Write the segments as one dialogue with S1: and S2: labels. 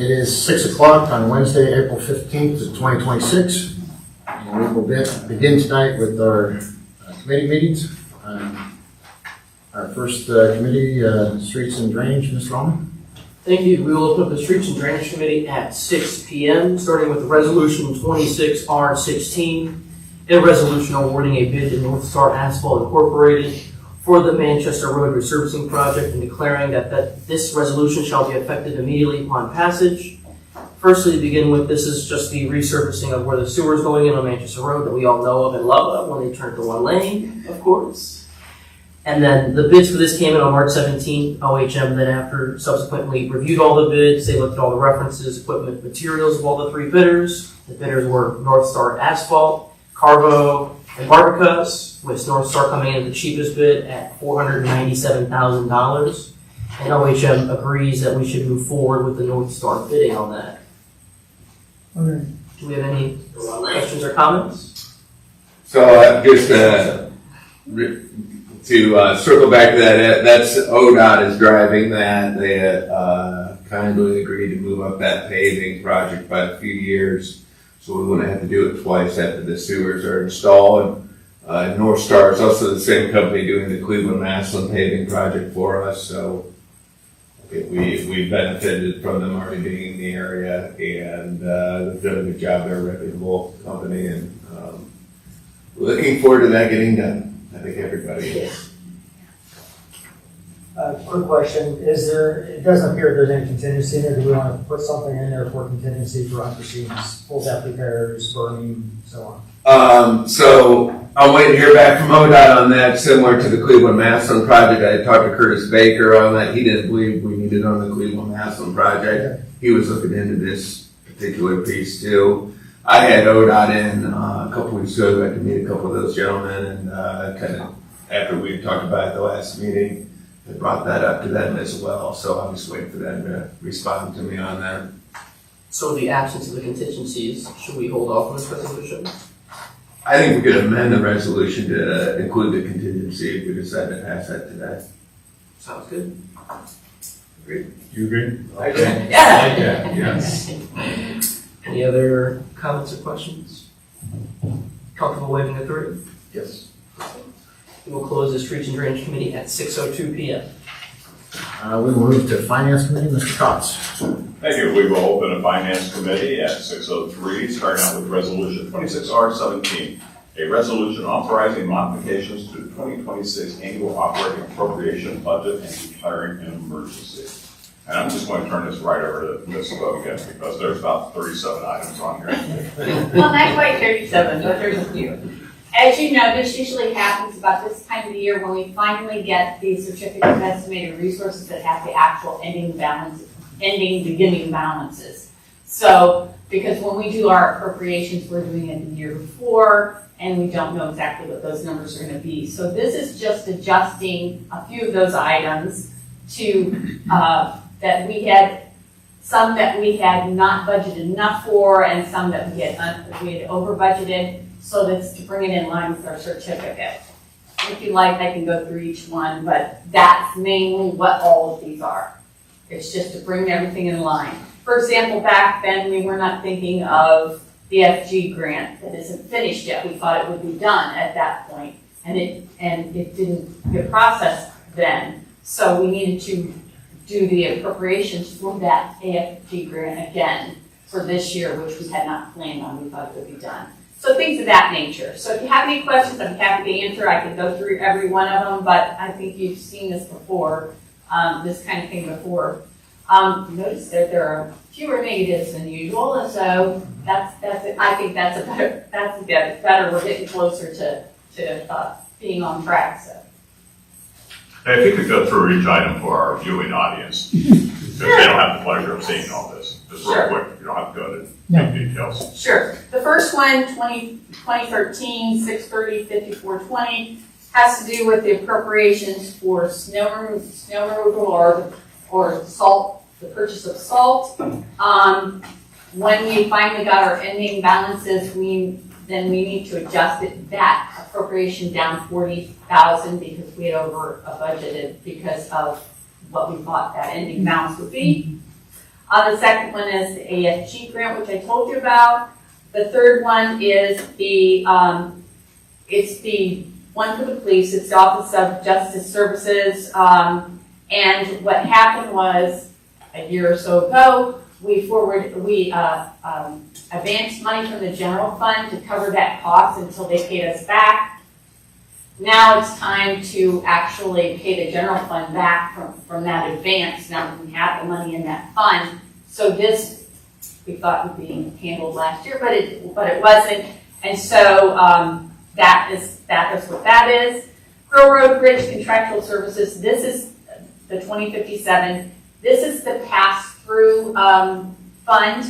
S1: It is 6 o'clock on Wednesday, April 15th, 2026. And we will begin tonight with our committee meetings. Our first committee, Streets and Drainage, Ms. Rahman.
S2: Thank you. We will open up the Streets and Drainage Committee at 6 p.m., starting with Resolution 26R16, a resolution awarding a bid to North Star Asphalt Incorporated for the Manchester Road Resurfacing Project and declaring that this resolution shall be effective immediately upon passage. Firstly, to begin with, this is just the resurfacing of where the sewer is going in on Manchester Road that we all know of and love when they turn it to one lane, of course. And then the bids for this came in on March 17th. OHM then after subsequently reviewed all the bids. They looked at all the references, equipment, materials of all the three bidders. The bidders were North Star Asphalt, Carvo, and Barbicus, with North Star coming in the cheapest bid at $497,000. And OHM agrees that we should move forward with the North Star bidding on that.
S3: Okay.
S2: Do we have any questions or comments?
S4: So just to circle back to that, that's ODOT is driving that. They kindly agreed to move up that paving project by a few years, so we wouldn't have to do it twice after the sewers are installed. North Star is also the same company doing the Cleveland-Massillon paving project for us, so we benefited from them already being in the area, and they've done a good job. They're a reputable company, and looking forward to that getting done. I think everybody is.
S3: Quick question, it doesn't appear there's any contingency in there. Do we want to put something in there for contingency for unforeseen full depth repairs, burning, so on?
S4: So I'm waiting to hear back from ODOT on that, similar to the Cleveland-Massillon project. I had talked to Curtis Baker on that. He didn't believe we needed on the Cleveland-Massillon project. He was looking into this particular piece too. I had ODOT in a couple weeks ago. I could meet a couple of those gentlemen, and kind of after we talked about it the last meeting, I brought that up to them as well. So I'm just waiting for them to respond to me on that.
S2: So in the absence of the contingencies, should we hold off on this resolution?
S4: I think we could amend the resolution to include the contingency if we decide to pass that today.
S2: Sounds good.
S4: Agreed. You agree?
S2: Okay.
S4: Yeah. Yes.
S2: Any other comments or questions? Comfortable waiving the three?
S4: Yes.
S2: We will close the Streets and Drainage Committee at 6:02 p.m.
S1: We will move to Finance Committee, Mr. Cox.
S5: Thank you. We will open a Finance Committee at 6:03, starting out with Resolution 26R17, a resolution authorizing modifications to the 2026 annual operating appropriation budget and declaring an emergency. And I'm just going to turn this right over to Ms. Logan because there's about 37 items on here.
S6: Well, not quite 37, but there's a few. As you know, this usually happens about this time of the year when we finally get the certificate of estimated resources that have the actual beginning balances. So, because when we do our appropriations, we're doing it the year before, and we don't know exactly what those numbers are going to be. So this is just adjusting a few of those items to, that we had, some that we had not budgeted enough for, and some that we had over budgeted. So that's to bring it in line with our certificate. If you like, I can go through each one, but that's mainly what all of these are. It's just to bring everything in line. For example, back then we were not thinking of the FG grant that isn't finished yet. We thought it would be done at that point, and it didn't get processed then. So we needed to do the appropriations for that AFG grant again for this year, which we had not planned on. We thought it would be done. So things of that nature. So if you have any questions, I'm happy to answer. I can go through every one of them, but I think you've seen this before, this kind of thing before. Notice that there are fewer negatives than usual, and so that's it. I think that's better. We're getting closer to being on track. So.
S5: Hey, if you could go through each item for our viewing audience, because they don't have the pleasure of seeing all this. Just real quick, you don't have to go into details.
S6: Sure. The first one, 2013, 630-5420, has to do with the appropriations for snow removal or salt, the purchase of salt. When we finally got our ending balances, we need to adjust that appropriation down $40,000 because we had over budgeted because of what we thought that ending balance would be. The second one is the AFG grant, which I told you about. The third one is it's the one for the police. It's the Office of Justice Services. And what happened was, a year or so ago, we advanced money from the general fund to cover that cost until they paid us back. Now it's time to actually pay the general fund back from that advance, now that we have the money in that fund. So this, we thought would be handled last year, but it wasn't. And so that is what that is. Grill Road Bridge Contractual Services, this is the 2057. This is the pass-through fund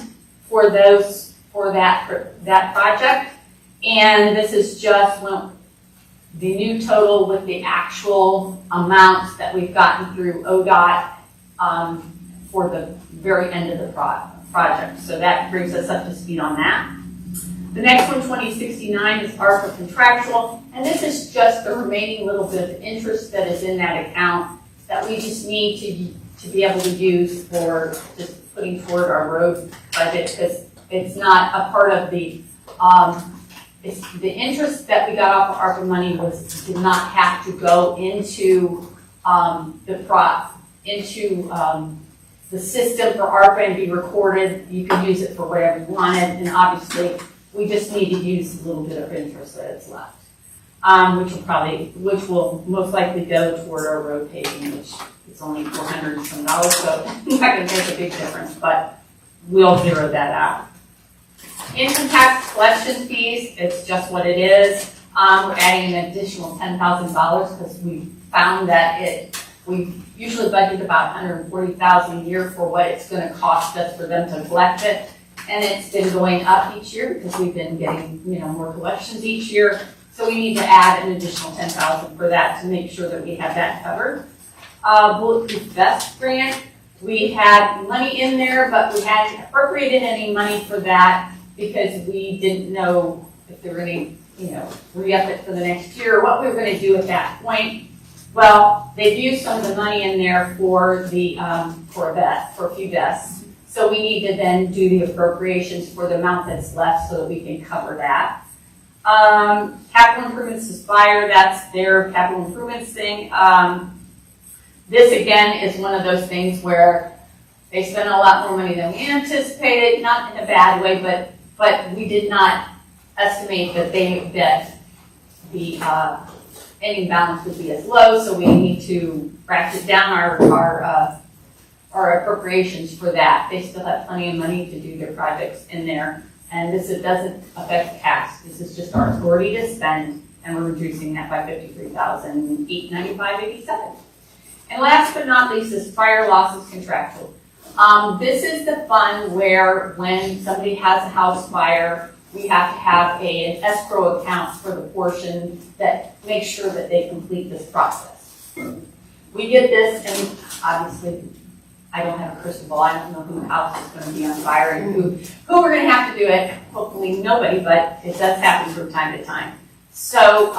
S6: for that project. And this is just the new total with the actual amounts that we've gotten through ODOT for the very end of the project. So that brings us up to speed on that. The next one, 2069, is ARPA contractual, and this is just the remaining little bit of interest that is in that account that we just need to be able to use for just putting toward our road budget, because it's not a part of the the interest that we got off of ARPA money did not have to go into the system for ARPA and be recorded. You can use it for whatever you wanted, and obviously we just need to use a little bit of interest that is left, which will most likely go toward our road paving, which is only $400 and some, so it's not going to make a big difference, but we'll zero that out. Income tax collection fees, it's just what it is. We're adding an additional $10,000 because we found that we usually budget about $140,000 a year for what it's going to cost us for them to collect it. And it's been going up each year because we've been getting, more collections each year. So we need to add an additional $10,000 for that to make sure that we have that covered. Bulletproof Vest grant, we had money in there, but we hadn't appropriated any money for that because we didn't know if they were going to, re-up it for the next year, or what we were going to do at that point. Well, they've used some of the money in there for the for a few vests. So we need to then do the appropriations for the amount that's left so that we can cover that. Capital improvements to Spire, that's their capital improvements thing. This again is one of those things where they spend a lot more money than we anticipated, not in a bad way, but we did not estimate that the ending balance would be as low, so we need to ratchet down our appropriations for that. They still have plenty of money to do their projects in there, and it doesn't affect cash. This is just our authority to spend, and we're reducing that by $53,895.87. And last but not least is fire losses contractual. This is the fund where when somebody has a house fire, we have to have an escrow account for the portion that makes sure that they complete this process. We get this, and obviously I don't have a crystal ball. I don't know whose house is going to be on fire and who we're going to have to do it. Hopefully nobody, but it does happen from time to time. So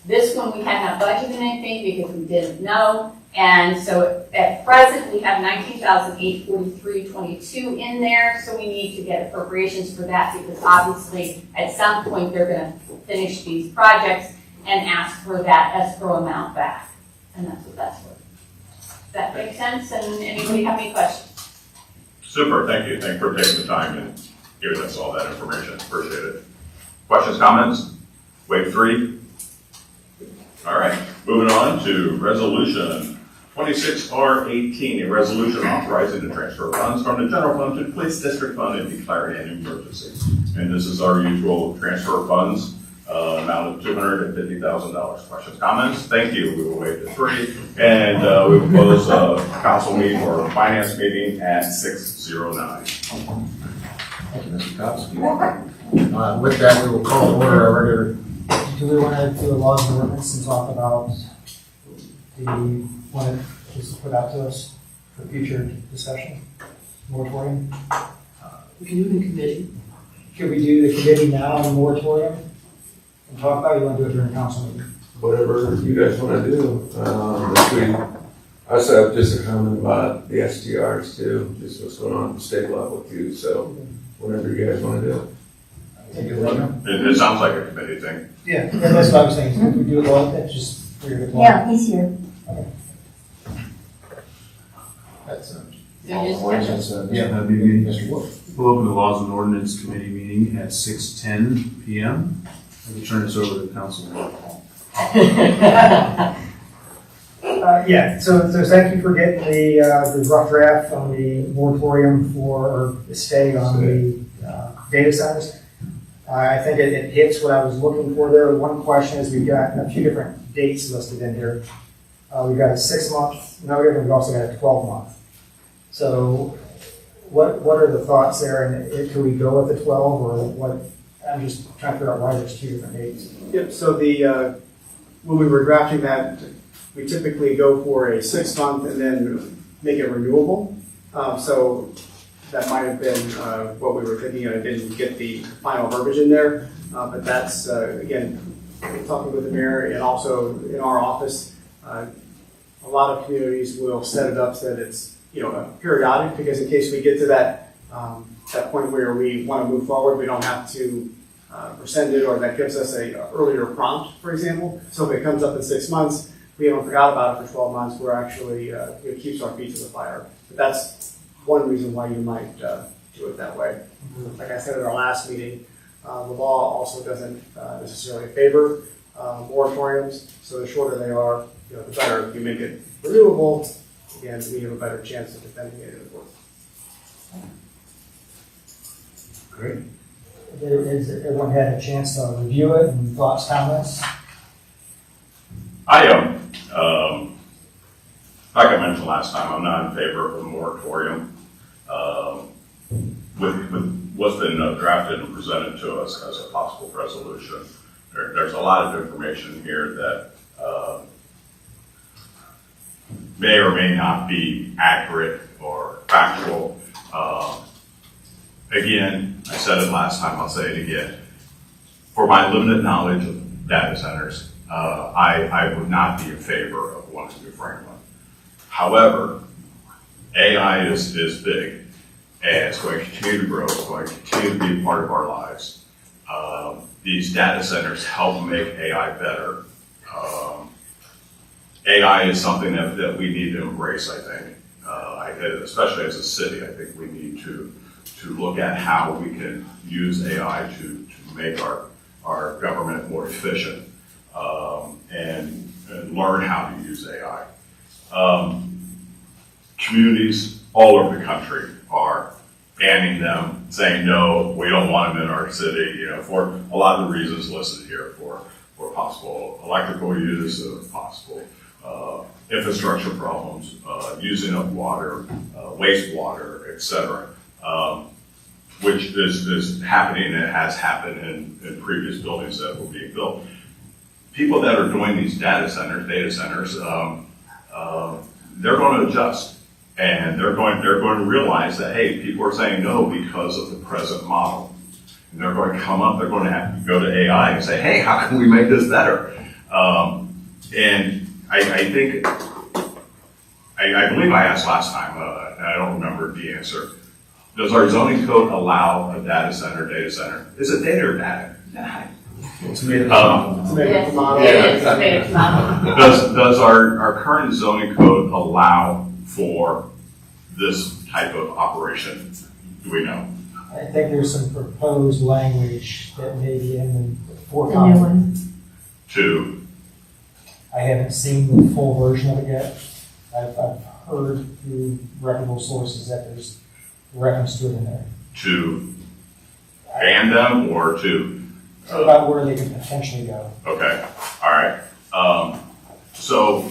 S6: this one we had not budgeted anything because we didn't know. And so at present, we have $19,843.22 in there, so we need to get appropriations for that because obviously at some point they're going to finish these projects and ask for that escrow amount back. And that's what that's for. Does that make sense? And anybody have any questions?
S5: Super, thank you. Thank you for taking the time and giving us all that information. Appreciate it. Questions, comments? Wave 3. All right, moving on to resolution 26R18, a resolution authorizing the transfer of funds from the general fund to the police district fund and declaring an emergency. And this is our usual transfer of funds, amount of $250,000. Questions, comments? Thank you. We will wait to 3. And we will close council meeting or finance meeting at 6:09.
S1: Thank you, Mr. Cox. With that, we will call to order our regular.
S3: Do we want to do a laws and ordinance and talk about the one that was put out to us for future discussion? Moratorium?
S2: We can do it in committee.
S3: Could we do the committee now on moratorium and talk about it? You want to do it during council meeting?
S4: Whatever you guys want to do. This week, I I also have just a comment about the STRs too, just what's going on at the state level too, so whatever you guys want to do.
S1: Take it, Roger.
S5: It sounds like a committee thing.
S3: Yeah, that's what I was saying, if we do it all, that's just for your deployment.
S7: Yeah, he's here.
S1: That's,
S6: So just-
S1: ordinance,
S8: Yeah, that'd be me.
S1: Mr. Wolf.
S8: We'll open the Laws and Ordinance Committee meeting at 6:10 PM. I will turn this over to Councilman.
S3: Yeah, so thank you for getting the rough draft on the moratorium or the stay on the data centers. I think it hits what I was looking for there. One question is we've got a few different dates listed in here. We've got a 6-month notice, and we've also got a 12-month. So what are the thoughts there, and can we go with the 12, or what? I'm just trying to figure out why there's 2 different dates.
S9: Yep, so when we were drafting that, we typically go for a 6-month and then make it renewable. So that might have been what we were thinking, and I didn't get the final verbiage in there. But that's, again, talking with the mayor and also in our office, a lot of communities will set it up so that it's, periodic, because in case we get to that point where we want to move forward, we don't have to rescind it, or that gives us a earlier prompt, for example. So if it comes up in 6 months, we haven't forgot about it for 12 months, we're actually, it keeps our feet to the fire. But that's one reason why you might do it that way. Like I said at our last meeting, the law also doesn't necessarily favor moratoriums, so the shorter they are, the better. If you make it renewable, again, we have a better chance of defending it in court.
S8: Great.
S3: Has everyone had a chance to review it and thoughts, comments?
S5: I am. Like I mentioned last time, I'm not in favor of a moratorium. With what's been drafted and presented to us as a possible resolution, there's a lot of information here that may or may not be accurate or factual. Again, I said it last time, I'll say it again. For my limited knowledge of data centers, I would not be in favor of one in New Franklin. However, AI is big, and it's going to continue to grow, it's going to continue to be a part of our lives. These data centers help make AI better. AI is something that we need to embrace, I think. Especially as a city, I think we need to look at how we can use AI to make our government more efficient, and learn how to use AI. Communities all over the country are banning them, saying, no, we don't want them in our city, for a lot of the reasons listed here, for possible electrical use, possible infrastructure problems, using of water, wastewater, etc., which is happening and has happened in previous buildings that were being built. People that are doing these data centers, they're going to adjust, and they're going to realize that, hey, people are saying no because of the present model. And they're going to come up, they're going to have to go to AI and say, hey, how can we make this better? And I think, I believe I asked last time, and I don't remember the answer. Does our zoning code allow a data center? Is it data or data?
S8: It's made
S6: Yes,
S9: model.
S6: it is a big model.
S5: Does our current zoning code allow for this type of operation? Do we know?
S3: I think there's some proposed language that may be in the
S7: The new
S3: forthcoming.
S7: one.
S5: To,
S3: I haven't seen the full version of it yet. I've heard through reputable sources that there's reference to it in there.
S5: to ban them or to?
S3: About where they could potentially go.
S5: Okay, all right. So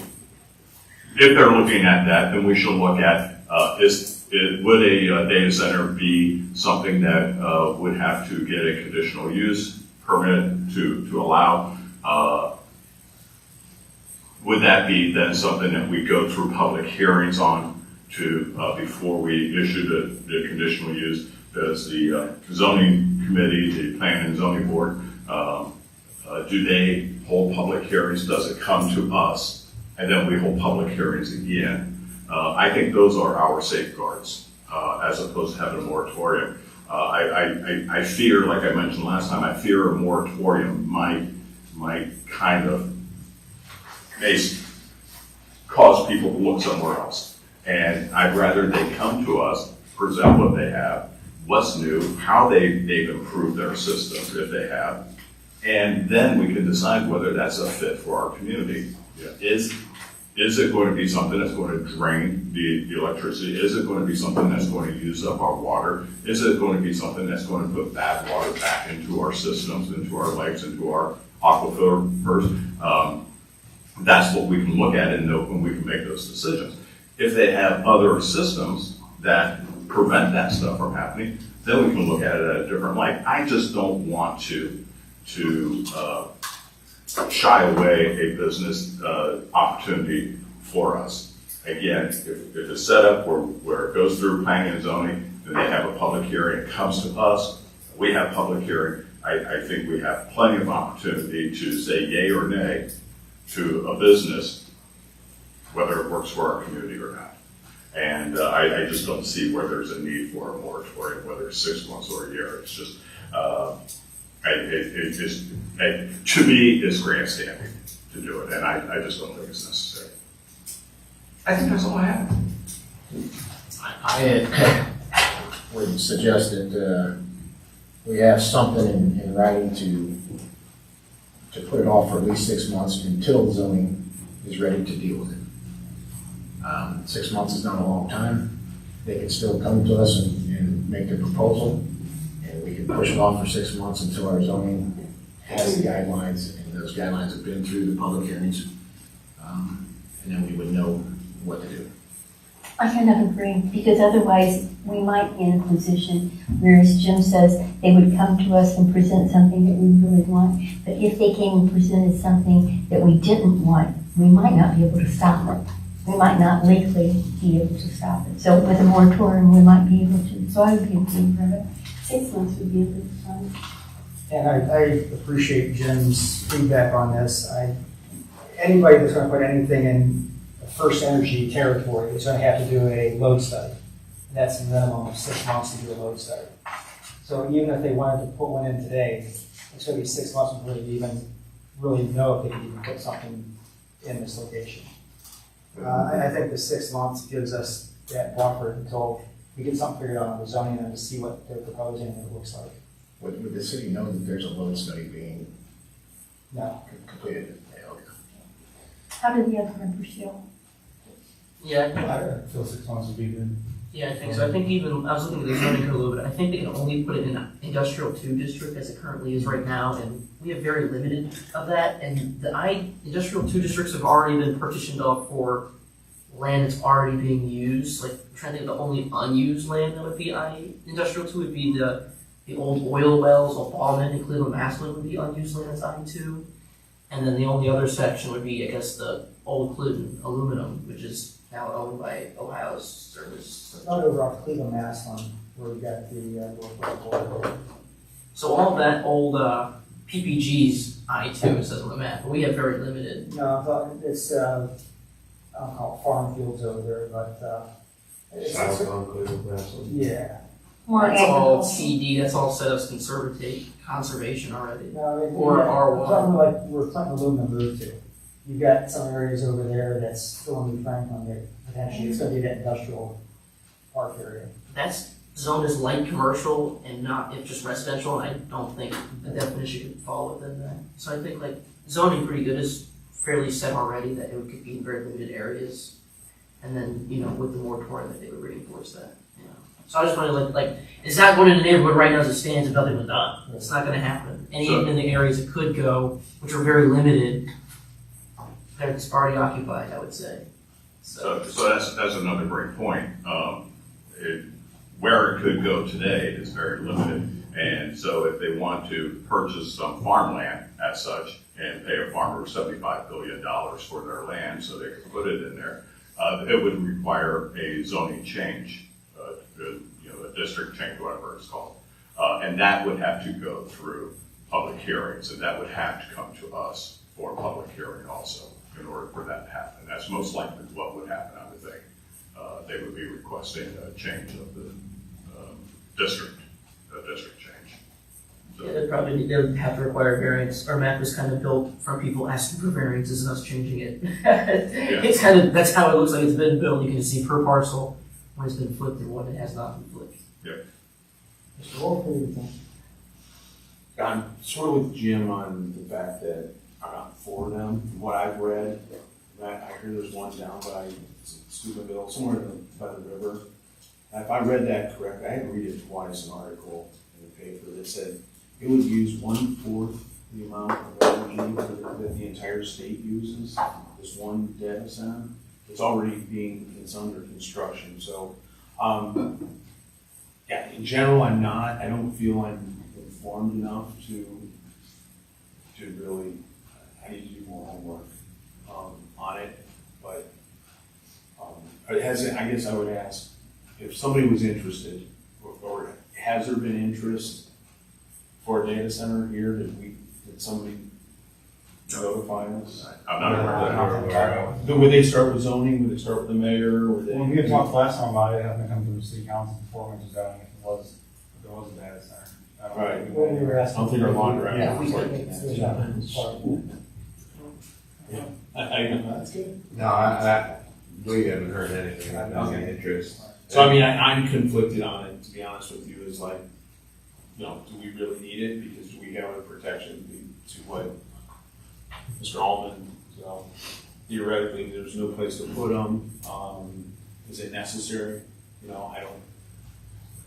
S5: if they're looking at that, then we should look at, would a data center be something that would have to get a conditional use permit to allow? Would that be then something that we go through public hearings on before we issue the conditional use? Does the zoning committee, the planning and zoning board, do they hold public hearings? Does it come to us and then we hold public hearings again. I think those are our safeguards, as opposed to having a moratorium. I fear, like I mentioned last time, I fear a moratorium might kind of may cause people to look somewhere else. And I'd rather they come to us, present what they have, what's new, how they've improved their systems if they have, and then we can decide whether that's a fit for our community. Is it going to be something that's going to drain the electricity? Is it going to be something that's going to use up our water? Is it going to be something that's going to put bad water back into our systems, into our lakes, into our aquifers? That's what we can look at and know when we can make those decisions. If they have other systems that prevent that stuff from happening, then we can look at it at a different light. I just don't want to shy away a business opportunity for us. Again, if it's set up where it goes through planning and zoning, then they have a public hearing, it comes to us, we have public hearing, I think we have plenty of opportunity to say yay or nay to a business, whether it works for our community or not. And I just don't see where there's a need for a moratorium, whether it's 6 months or a year. It's just, to me, it's grandstanding to do it, and I just don't think it's necessary. I think that's all I have.
S1: I would suggest that we have something in writing to put it off for at least 6 months until the zoning is ready to deal with it. 6 months is not a long time. They can still come to us and make their proposal, and we can push it off for 6 months until our zoning has the guidelines, and those guidelines have been through the public hearings, and then we would know what to do.
S7: I kind of agree, because otherwise we might be in a position where, as Jim says, they would come to us and present something that we really want. But if they came and presented something that we didn't want, we might not be able to stop it. We might not legally be able to stop it. So with a moratorium, we might be able to. So I would be in favor of it. 6 months would be a good time.
S3: And I appreciate Jim's feedback on this. Anybody that's going to put anything in First Energy territory is going to have to do a load study. That's a minimum of 6 months to do a load study. So even if they wanted to put one in today, it's going to be 6 months before they even really know if they can even put something in this location. I think the 6 months gives us that buffer until we get something figured out on the zoning and to see what they're proposing and what it looks like.
S1: Would the city know that there's a load study being
S3: No.
S1: completed? Yeah, okay.
S7: How do the other members feel?
S2: Yeah,
S8: I feel 6 months would be good.
S2: yeah, I think so. I think even, I was looking at the zoning code a little bit, I think they can only put it in an industrial 2 district as it currently is right now, and we have very limited of that, and industrial 2 districts have already been partitioned off for land that's already being used. Like, I'm trying to think of the only unused land that would be industrial 2 would be the old oil wells of Ballman and Cleveland Massillon would be unused land that's I2. And then the only other section would be, I guess, the old Clinton aluminum, which is now owned by Ohio's Service.
S3: Not over off Cleveland, Mass, where we got the
S2: So all of that old PPG's I2, it says on the map, but we have very limited.
S3: No, it's I don't call it farm fields over there, but yeah.
S7: More
S2: That's all
S7: agricultural.
S2: CD, that's all set as conservation already.
S3: No,
S2: Or R1.
S3: Something like where Clinton Aluminum moved to. You've got some areas over there that's still in New Franklin that potentially it's going to be that industrial park area.
S2: That's zoned as light commercial and not if just residential, and I don't think the definition could fall within that. So I think like zoning pretty good is fairly set already that it could be in very limited areas. And then, with the moratorium that they would reinforce that. So I just wanted to like, it's not going in the neighborhood right now as it stands if nothing was done. It's not going to happen. And even in the areas it could go, which are very limited, that's already occupied, I would say.
S5: So that's another great point. Where it could go today is very limited. And so if they want to purchase some farmland as such and pay a farmer $75 billion for their land so they could put it in there, it would require a zoning change, a district change, whatever it's called. And that would have to go through public hearings, and that would have to come to us for public hearing also. in order for that to happen. That's most likely what would happen, I would think. They would be requesting a change of the district change. So-
S2: Yeah, they would have to require variance. Our map was kind of built from people asking for variances and us changing it. It's kind of, that's how it looks like it's been built. You can see per parcel when it's been flipped and when it has not been flipped.
S3: Mr. Wolf, what do you think?
S8: I'm sort of with Jim on the fact that I'm not for them. From what I've read, I hear there's one down by Steubenville, somewhere by the river. And if I read that correctly, I had to read it twice, an article in the paper that said it would use 1/4 the amount of energy that the entire state uses, this one data center. It's already it's under construction, so, yeah, in general, I don't feel I'm informed enough to really, I need to do more homework, on it, but, I guess I would ask, if somebody was interested, or has there been interest for a data center here, did somebody notify us?
S5: I'm not aware of that.
S8: Would they start with zoning, would they start with the mayor, would they?
S10: Well, we had talked last time about it having to come through the city council before we just got if there was a data center. I don't
S8: Right.
S10: think
S3: What we were
S8: I
S3: asking.
S8: don't think our law director
S3: Yeah, we
S8: was
S3: could
S8: like
S3: make a
S8: that.
S3: decision on this part.
S8: I know, that's good.
S4: No, we haven't heard anything about any interest.
S8: So I mean, I'm conflicted on it, to be honest with you, is like, you know, do we really need it? Because we have a protection to what Mr. Allman, so theoretically, there's no place to put them. Is it necessary? You know, I don't.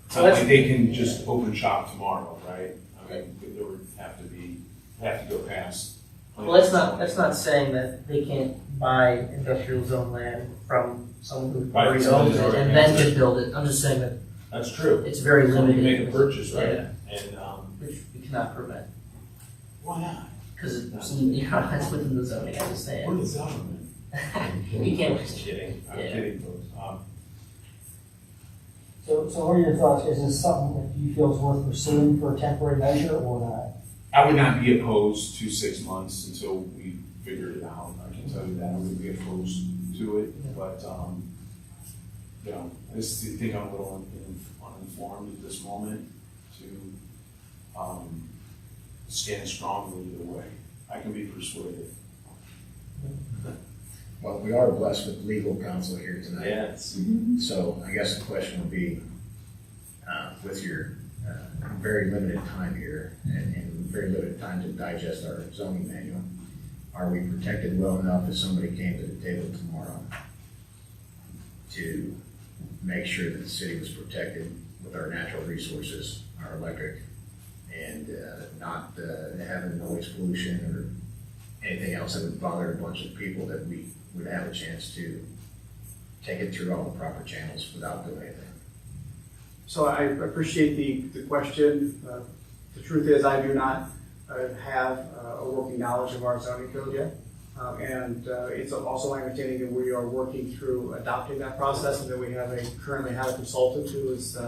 S8: It's not like they can just open shop tomorrow, right? I mean, there would have to go past.
S2: Well, that's not saying that they can't buy industrial zone land from someone who
S8: Right,
S2: already
S8: someone
S2: owns
S8: who's
S2: it
S8: already
S2: and then
S8: owns it.
S2: can build it. I'm just saying that
S8: That's true.
S2: it's very
S8: Somebody
S2: limited.
S8: make a purchase, right?
S2: Yeah.
S8: And,
S2: Which we cannot prevent,
S8: why not?
S2: because it's within the zoning, I'm just saying.
S8: What is government?
S2: You can't
S8: Just kidding, I'm
S2: Yeah.
S8: kidding, folks.
S3: So what are your thoughts? Is this something that you feel is worth pursuing for a temporary measure or not?
S8: I would not be opposed to 6 months until we figured it out. I can tell you that I would be opposed to it, but, you know, I just think I'm a little uninformed at this moment to, stand strongly either way. I can be persuaded.
S1: Well, we are blessed with legal counsel here tonight.
S8: Yes.
S1: So I guess the question would be, with your very limited time here and very limited time to digest our zoning manual, are we protected well enough if somebody came to the table tomorrow to make sure that the city was protected with our natural resources, our electric, and not having noise pollution or anything else that would bother a bunch of people, that we would have a chance to take it through all the proper channels without doing anything?
S9: So I appreciate the question. The truth is, I do not have a working knowledge of our zoning code yet. And it's also my understanding that we are working through adopting that process, and that we currently have a consultant who is,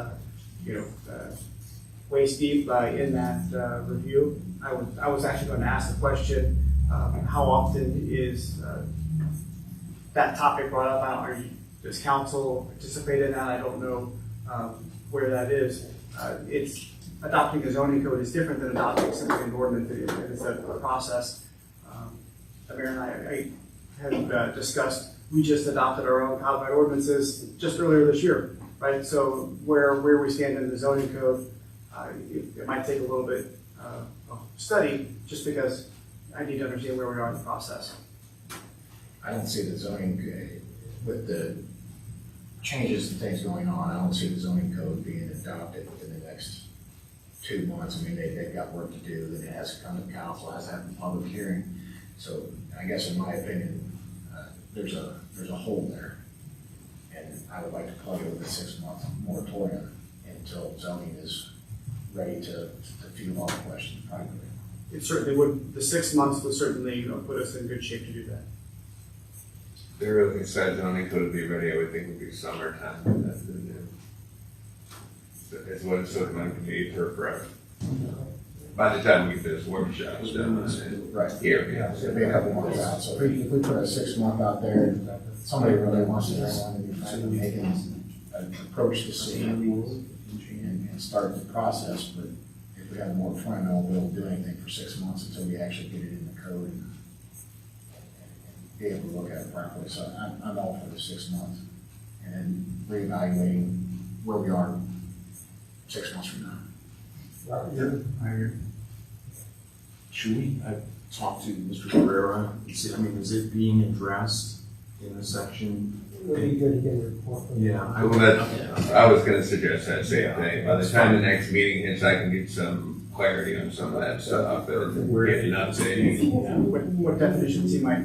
S9: waist deep in that review. I was actually going to ask the question, how often is that topic brought up? Does council participate in that? I don't know where that is. It's adopting a zoning code is different than adopting simply an ordinance. It's a process. The mayor and I had discussed, we just adopted our own codified ordinances just earlier this year, right? So where we stand in the zoning code, it might take a little bit of study, just because I need to understand where we are in the process.
S1: I don't see the zoning, with the changes and things going on, I don't see the zoning code being adopted within the next 2 months. I mean, they've got work to do, then it has to come to council, has to have a public hearing. So I guess in my opinion, there's a hole there. And I would like to plug it with a 6-month moratorium until zoning is ready to field all the questions properly.
S9: It certainly would, the 6 months would certainly put us in good shape to do that.
S4: They really said zoning code would be ready, I would think would be summertime. That's the new. It's what it's looking like to me for forever. by the time we get this workshop done.
S1: Right.
S4: Here.
S1: Yeah, it's gonna be a couple months out, so if we put a 6-month out there, somebody really wants to, they want to be friendly, they can approach the city and start the process, but if we have a moratorium, we'll do anything for 6 months until we actually get it in the code and be able to look at it properly. So I'm all for the 6 months and reevaluating where we are 6 months from now.
S8: Should we talk to Mr. Carrera and see, I mean, is it being addressed in the section?
S3: It would be good to get a report. from
S8: Yeah, I
S4: Well,
S8: would.
S4: I was gonna suggest that same thing. By the time the next meeting hits, I can get some clarity on some of that stuff and get an update.
S9: What definitions he might,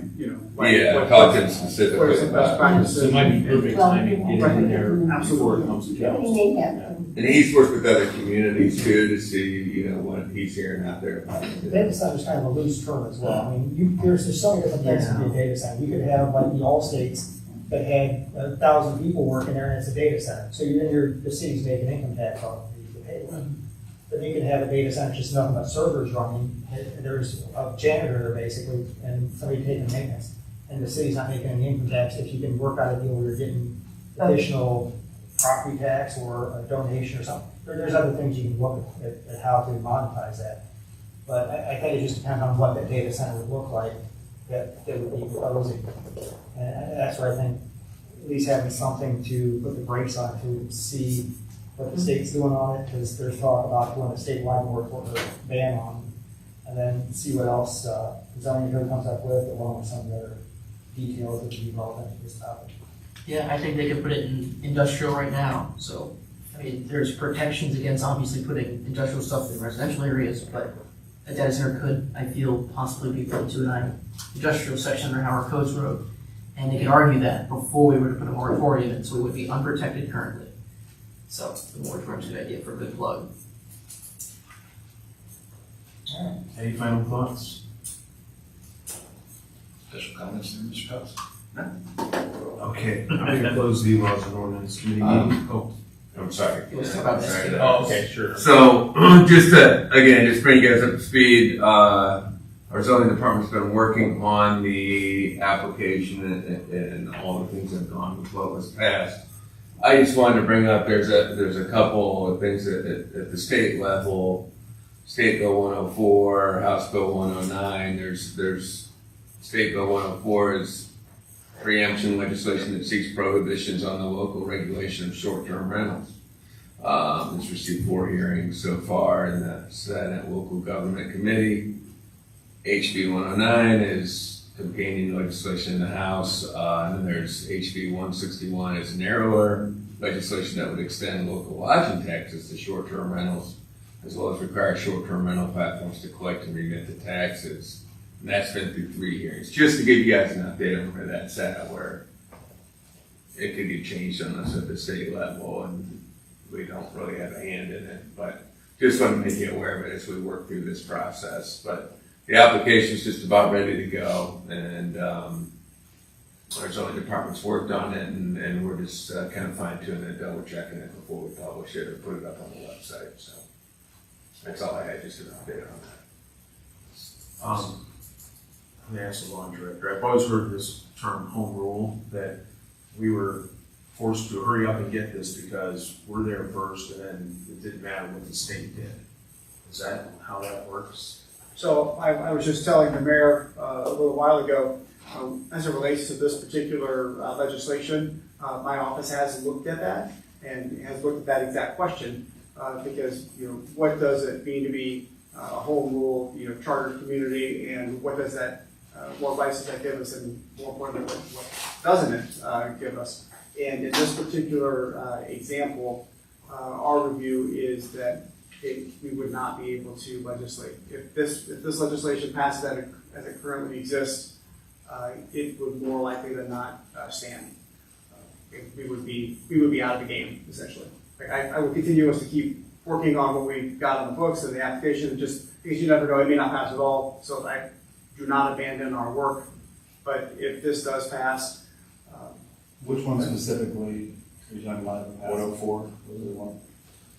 S9: like.
S4: Yeah,
S9: what-
S4: talk to him
S9: What are
S4: specifically
S9: some best
S4: about.
S9: practices?
S8: So it might be perfect timing, getting in there before
S9: Absolutely.
S8: it comes to
S7: We
S8: council.
S7: may have to.
S4: And he's worked with other communities too to see, what he's hearing out there.
S3: Data center is kind of a loose term as well. I mean, there's so many different things to be a data center. You could have like the all states that had 1,000 people working there and it's a data center. So the city's making income tax off of the payroll. But you could have a data center, just nothing but servers running. And there's a janitor there basically and somebody taking maintenance. And the city's not making any income tax if you can work out a deal where you're getting additional property tax or a donation or something. There's other things you can look at how to monetize that. But I think it just depends on what that data center would look like that would be proposing. And that's where I think at least having something to put the brakes on to see what the state's doing on it, because there's talk about doing a statewide moratorium or ban on, and then see what else the zoning code comes up with, along with some of the other details that would be relevant to this topic.
S2: Yeah, I think they could put it in industrial right now, so, I mean, there's protections against obviously putting industrial stuff in residential areas, but a data center could, I feel, possibly be put into an industrial section under Howard Codes Road. And they could argue that before we were to put a moratorium in, so we would be unprotected currently. So the moratorium's a good idea for a good plug.
S8: Any final thoughts?
S1: Special comments there, Mr. Phelps?
S8: Okay, I'm gonna close the laws and ordinance committee meeting. Oh,
S4: I'm sorry.
S2: Let's talk about this.
S8: oh, okay, sure.
S4: So, just to bring you guys up to speed, our zoning department's been working on the application and all the things that have gone with what was passed. I just wanted to bring up, there's a couple of things at the state level, State Bill 104, House Bill 109, there's State Bill 104 is preemption legislation that seeks prohibitions on the local regulation of short-term rentals. It's received 4 hearings so far in the Senate Local Government Committee. HB 109 is companion legislation in the House, and then there's HB 161 is narrower legislation that would extend local lodging taxes to short-term rentals, as well as require short-term rental platforms to collect and remit the taxes. And that's been through 3 hearings, just to give you guys an update on where that's at, where it could get changed on us at the state level, and we don't really have a hand in it, but just want to make you aware of it as we work through this process. But the application's just about ready to go, and our zoning department's worked on it, and we're just kind of fine tuning it, double checking it before we publish it or put it up on the website. So that's all I had, just an update on that.
S8: I'm gonna ask the law director. I've always heard this term home rule, that we were forced to hurry up and get this because we're there first, and then it didn't matter what the state did. Is that how that works?
S9: So I was just telling the mayor a little while ago, as it relates to this particular legislation, my office has looked at that and has looked at that exact question because, what does it mean to be a home rule, charter community, and what does that, what rights does that give us, and more importantly, what doesn't it give us? And in this particular example, our review is that we would not be able to legislate. If this legislation passes as it currently exists, it would more likely than not stand. We would be out of the game, essentially. I would continue us to keep working on what we've got on the books and the application, just because you never know, it may not pass at all. So I do not abandon our work. But if this does pass,
S10: Which one specifically are you talking about? 104?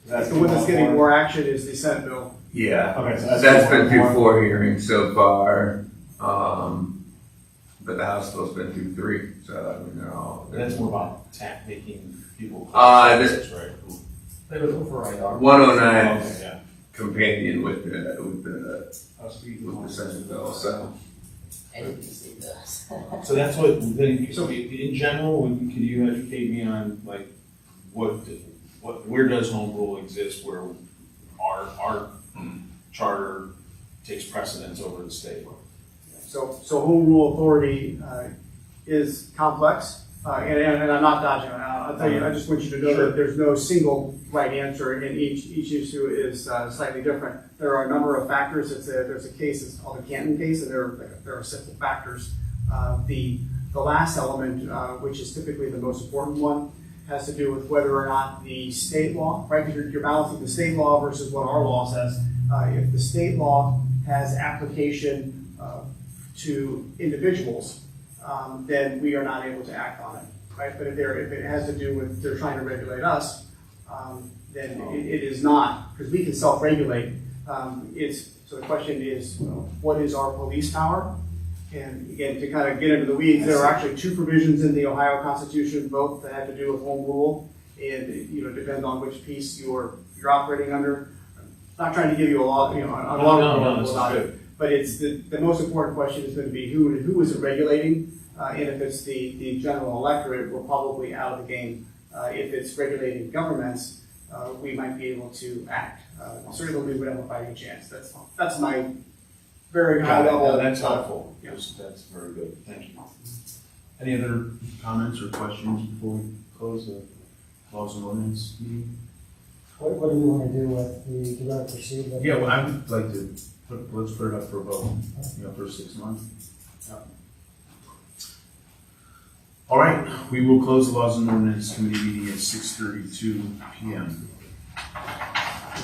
S9: The one that's getting more action is the Senate bill.
S4: Yeah.
S10: Okay, so
S4: That's been through
S10: more.
S4: 4 hearings so far, but the House bill's been through 3, so I mean, they're all.
S8: That's more about making people.
S4: This-
S8: Right.
S2: They would override our.
S4: 109
S8: Okay, yeah.
S4: companion with the
S8: I'll speak
S4: with the Senate bill, so.
S2: I didn't see this.
S8: So that's what, then, so in general, can you educate me on like where does home rule exist where our charter takes precedence over the state?
S9: So home rule authority is complex, and I'm not dodging. I'll tell you, I just want you to know that there's no single right answer, and each issue is slightly different. There are a number of factors. There's a case, it's called the Canton case, and there are simple factors. The last element, which is typically the most important one, has to do with whether or not the state law, right? You're balancing the state law versus what our law says. If the state law has application to individuals, then we are not able to act on it, right? But if it has to do with they're trying to regulate us, then it is not, because we can self-regulate. So the question is, what is our police power? And again, to kind of get into the weeds, there are actually 2 provisions in the Ohio Constitution, both that have to do with home rule, and it depends on which piece you're operating under. I'm not trying to give you a lot, a lot of about it, but it's the most important question is going to be who is it regulating, and if it's the general electorate, we're probably out of the game. If it's regulating governments, we might be able to act. Certainly, we would have a fighting chance. That's my very high level.
S8: No, that's helpful.
S9: Yeah.
S8: That's very good. Thank you. Any other comments or questions before we close the laws and ordinance meeting?
S3: What do we want to do with do you want to proceed?
S8: Yeah, well, I would like to let's put it up for a vote, for 6 months. Yeah. All right, we will close the laws and ordinance committee meeting at 6:32 p.m.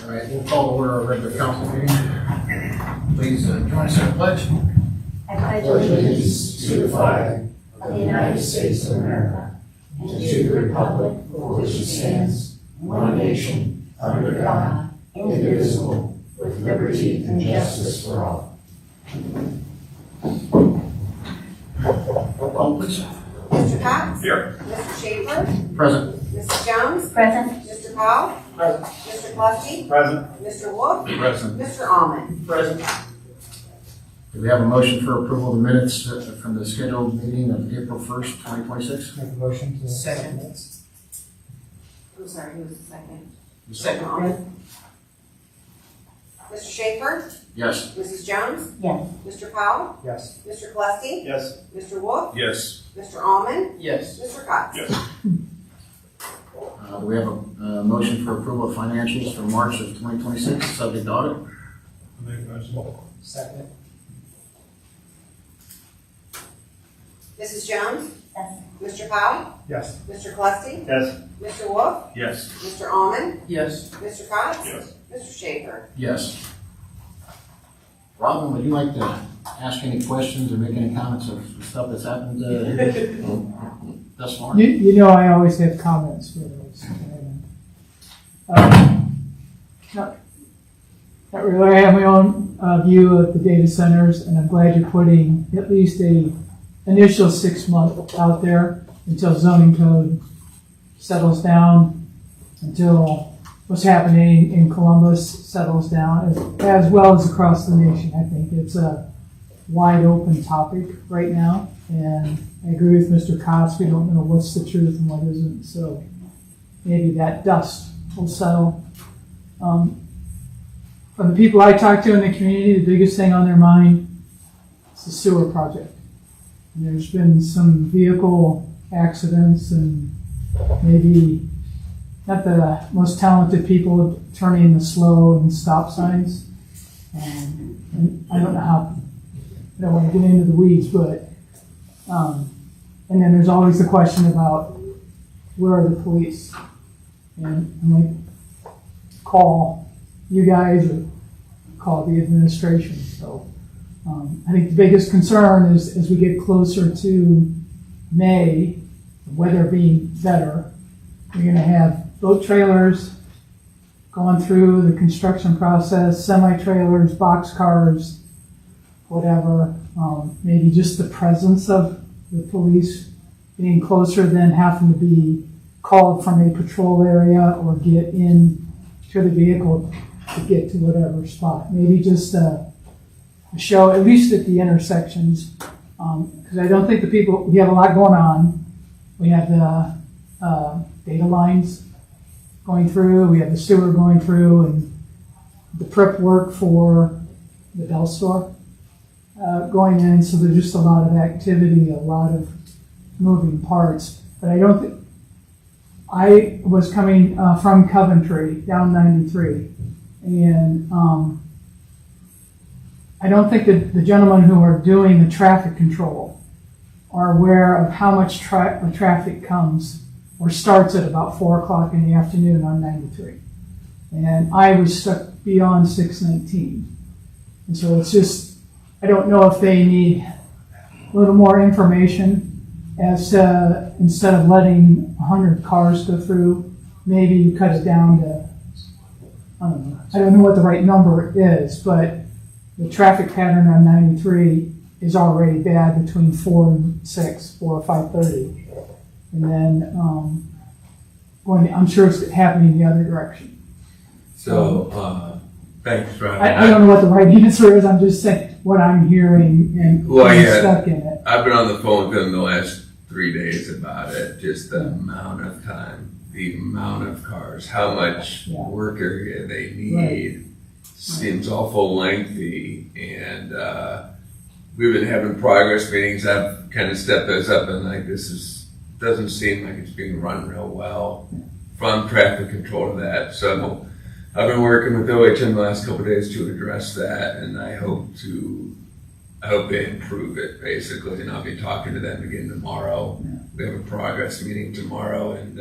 S1: All right, we'll call to order our regular council meeting. Please join us in the pledge.
S7: I pledge allegiance to the flag of the United States of America and to the republic for which it stands, one nation, under God, indivisible, with liberty and justice for all.
S1: Roll call, please.
S11: Mr. Cox?
S5: Here.
S11: Mr. Schaefer?
S1: Present.
S11: Mrs. Jones?
S7: Present.
S11: Mr. Powell?
S3: Present.
S11: Mr. Clutty?
S3: Present.
S11: Mr. Wolf?
S8: Present.
S11: Mr. Almond?
S2: Present.
S1: Do we have a motion for approval of the minutes from the scheduled meeting of April 1st, 2026?
S3: Make a motion to.
S2: Second.
S11: I'm sorry, who was the second?
S2: Second.
S11: Almond? Mr. Schaefer?
S1: Yes.
S11: Mrs. Jones?
S7: Yes.
S11: Mr. Powell?
S3: Yes.
S11: Mr. Clutty?
S3: Yes.
S11: Mr. Wolf?
S8: Yes.
S11: Mr. Almond?
S2: Yes.
S11: Mr. Cox?
S5: Yes.
S1: Do we have a motion for approval of financials for March of 2026, subject to audit?
S3: Second.
S11: Mrs. Jones?
S7: Yes.
S11: Mr. Powell?
S3: Yes.
S11: Mr. Clutty?
S3: Yes.
S11: Mr. Wolf?
S8: Yes.
S11: Mr. Almond?
S2: Yes.
S11: Mr. Cox?
S5: Yes.
S11: Mr. Schaefer?
S1: Yes. Robin, would you like to ask any questions or make any comments of stuff that's happened thus far?
S12: You know I always have comments for those. Not really. I have my own view of the data centers, and I'm glad you're putting at least a initial 6 month out there until zoning code settles down, until what's happening in Columbus settles down, as well as across the nation. I think it's a wide open topic right now, and I agree with Mr. Cox. We don't know what's the truth and what isn't, so maybe that dust will settle. From the people I talk to in the community, the biggest thing on their mind is the sewer project. And there's been some vehicle accidents and maybe not the most talented people turning the slow and stop signs. And I don't know how, I don't want to get into the weeds, but, and then there's always the question about where are the police? And I might call you guys or call the administration. So I think the biggest concern is as we get closer to May, the weather being better, you're going to have boat trailers gone through the construction process, semi-trailers, box cars, whatever. Maybe just the presence of the police being closer than having to be called from a patrol area or get in to the vehicle to get to whatever spot. Maybe just a show, at least at the intersections, because I don't think we have a lot going on. We have the data lines going through, we have the sewer going through, and the prep work for the Bell store going in, so there's just a lot of activity, a lot of moving parts. But I don't think, I was coming from Coventry down 93, and I don't think that the gentlemen who are doing the traffic control are aware of how much traffic comes or starts at about 4 o'clock in the afternoon on 93. And I was stuck beyond 619. And so it's just, I don't know if they need a little more information as to, instead of letting 100 cars go through, maybe you cut it down to, I don't know. I don't know what the right number is, but the traffic pattern on 93 is already bad between 4 and 6, 4 or 5:30. And then I'm sure it's happening the other direction.
S4: So, thanks, Ron.
S12: I don't know what the right answer is. I'm just saying what I'm hearing and being stuck in it.
S4: I've been on the phone with them the last 3 days about it, just the amount of time, the amount of cars, how much work area they need. Seems awful lengthy, and we've been having progress meetings. I've kind of stepped those up, and like, doesn't seem like it's being run real well from traffic control to that. So I've been working with OHM the last couple of days to address that, and I hope they improve it, basically, and I'll be talking to them again tomorrow.
S12: Yeah.
S4: We have a progress meeting tomorrow, and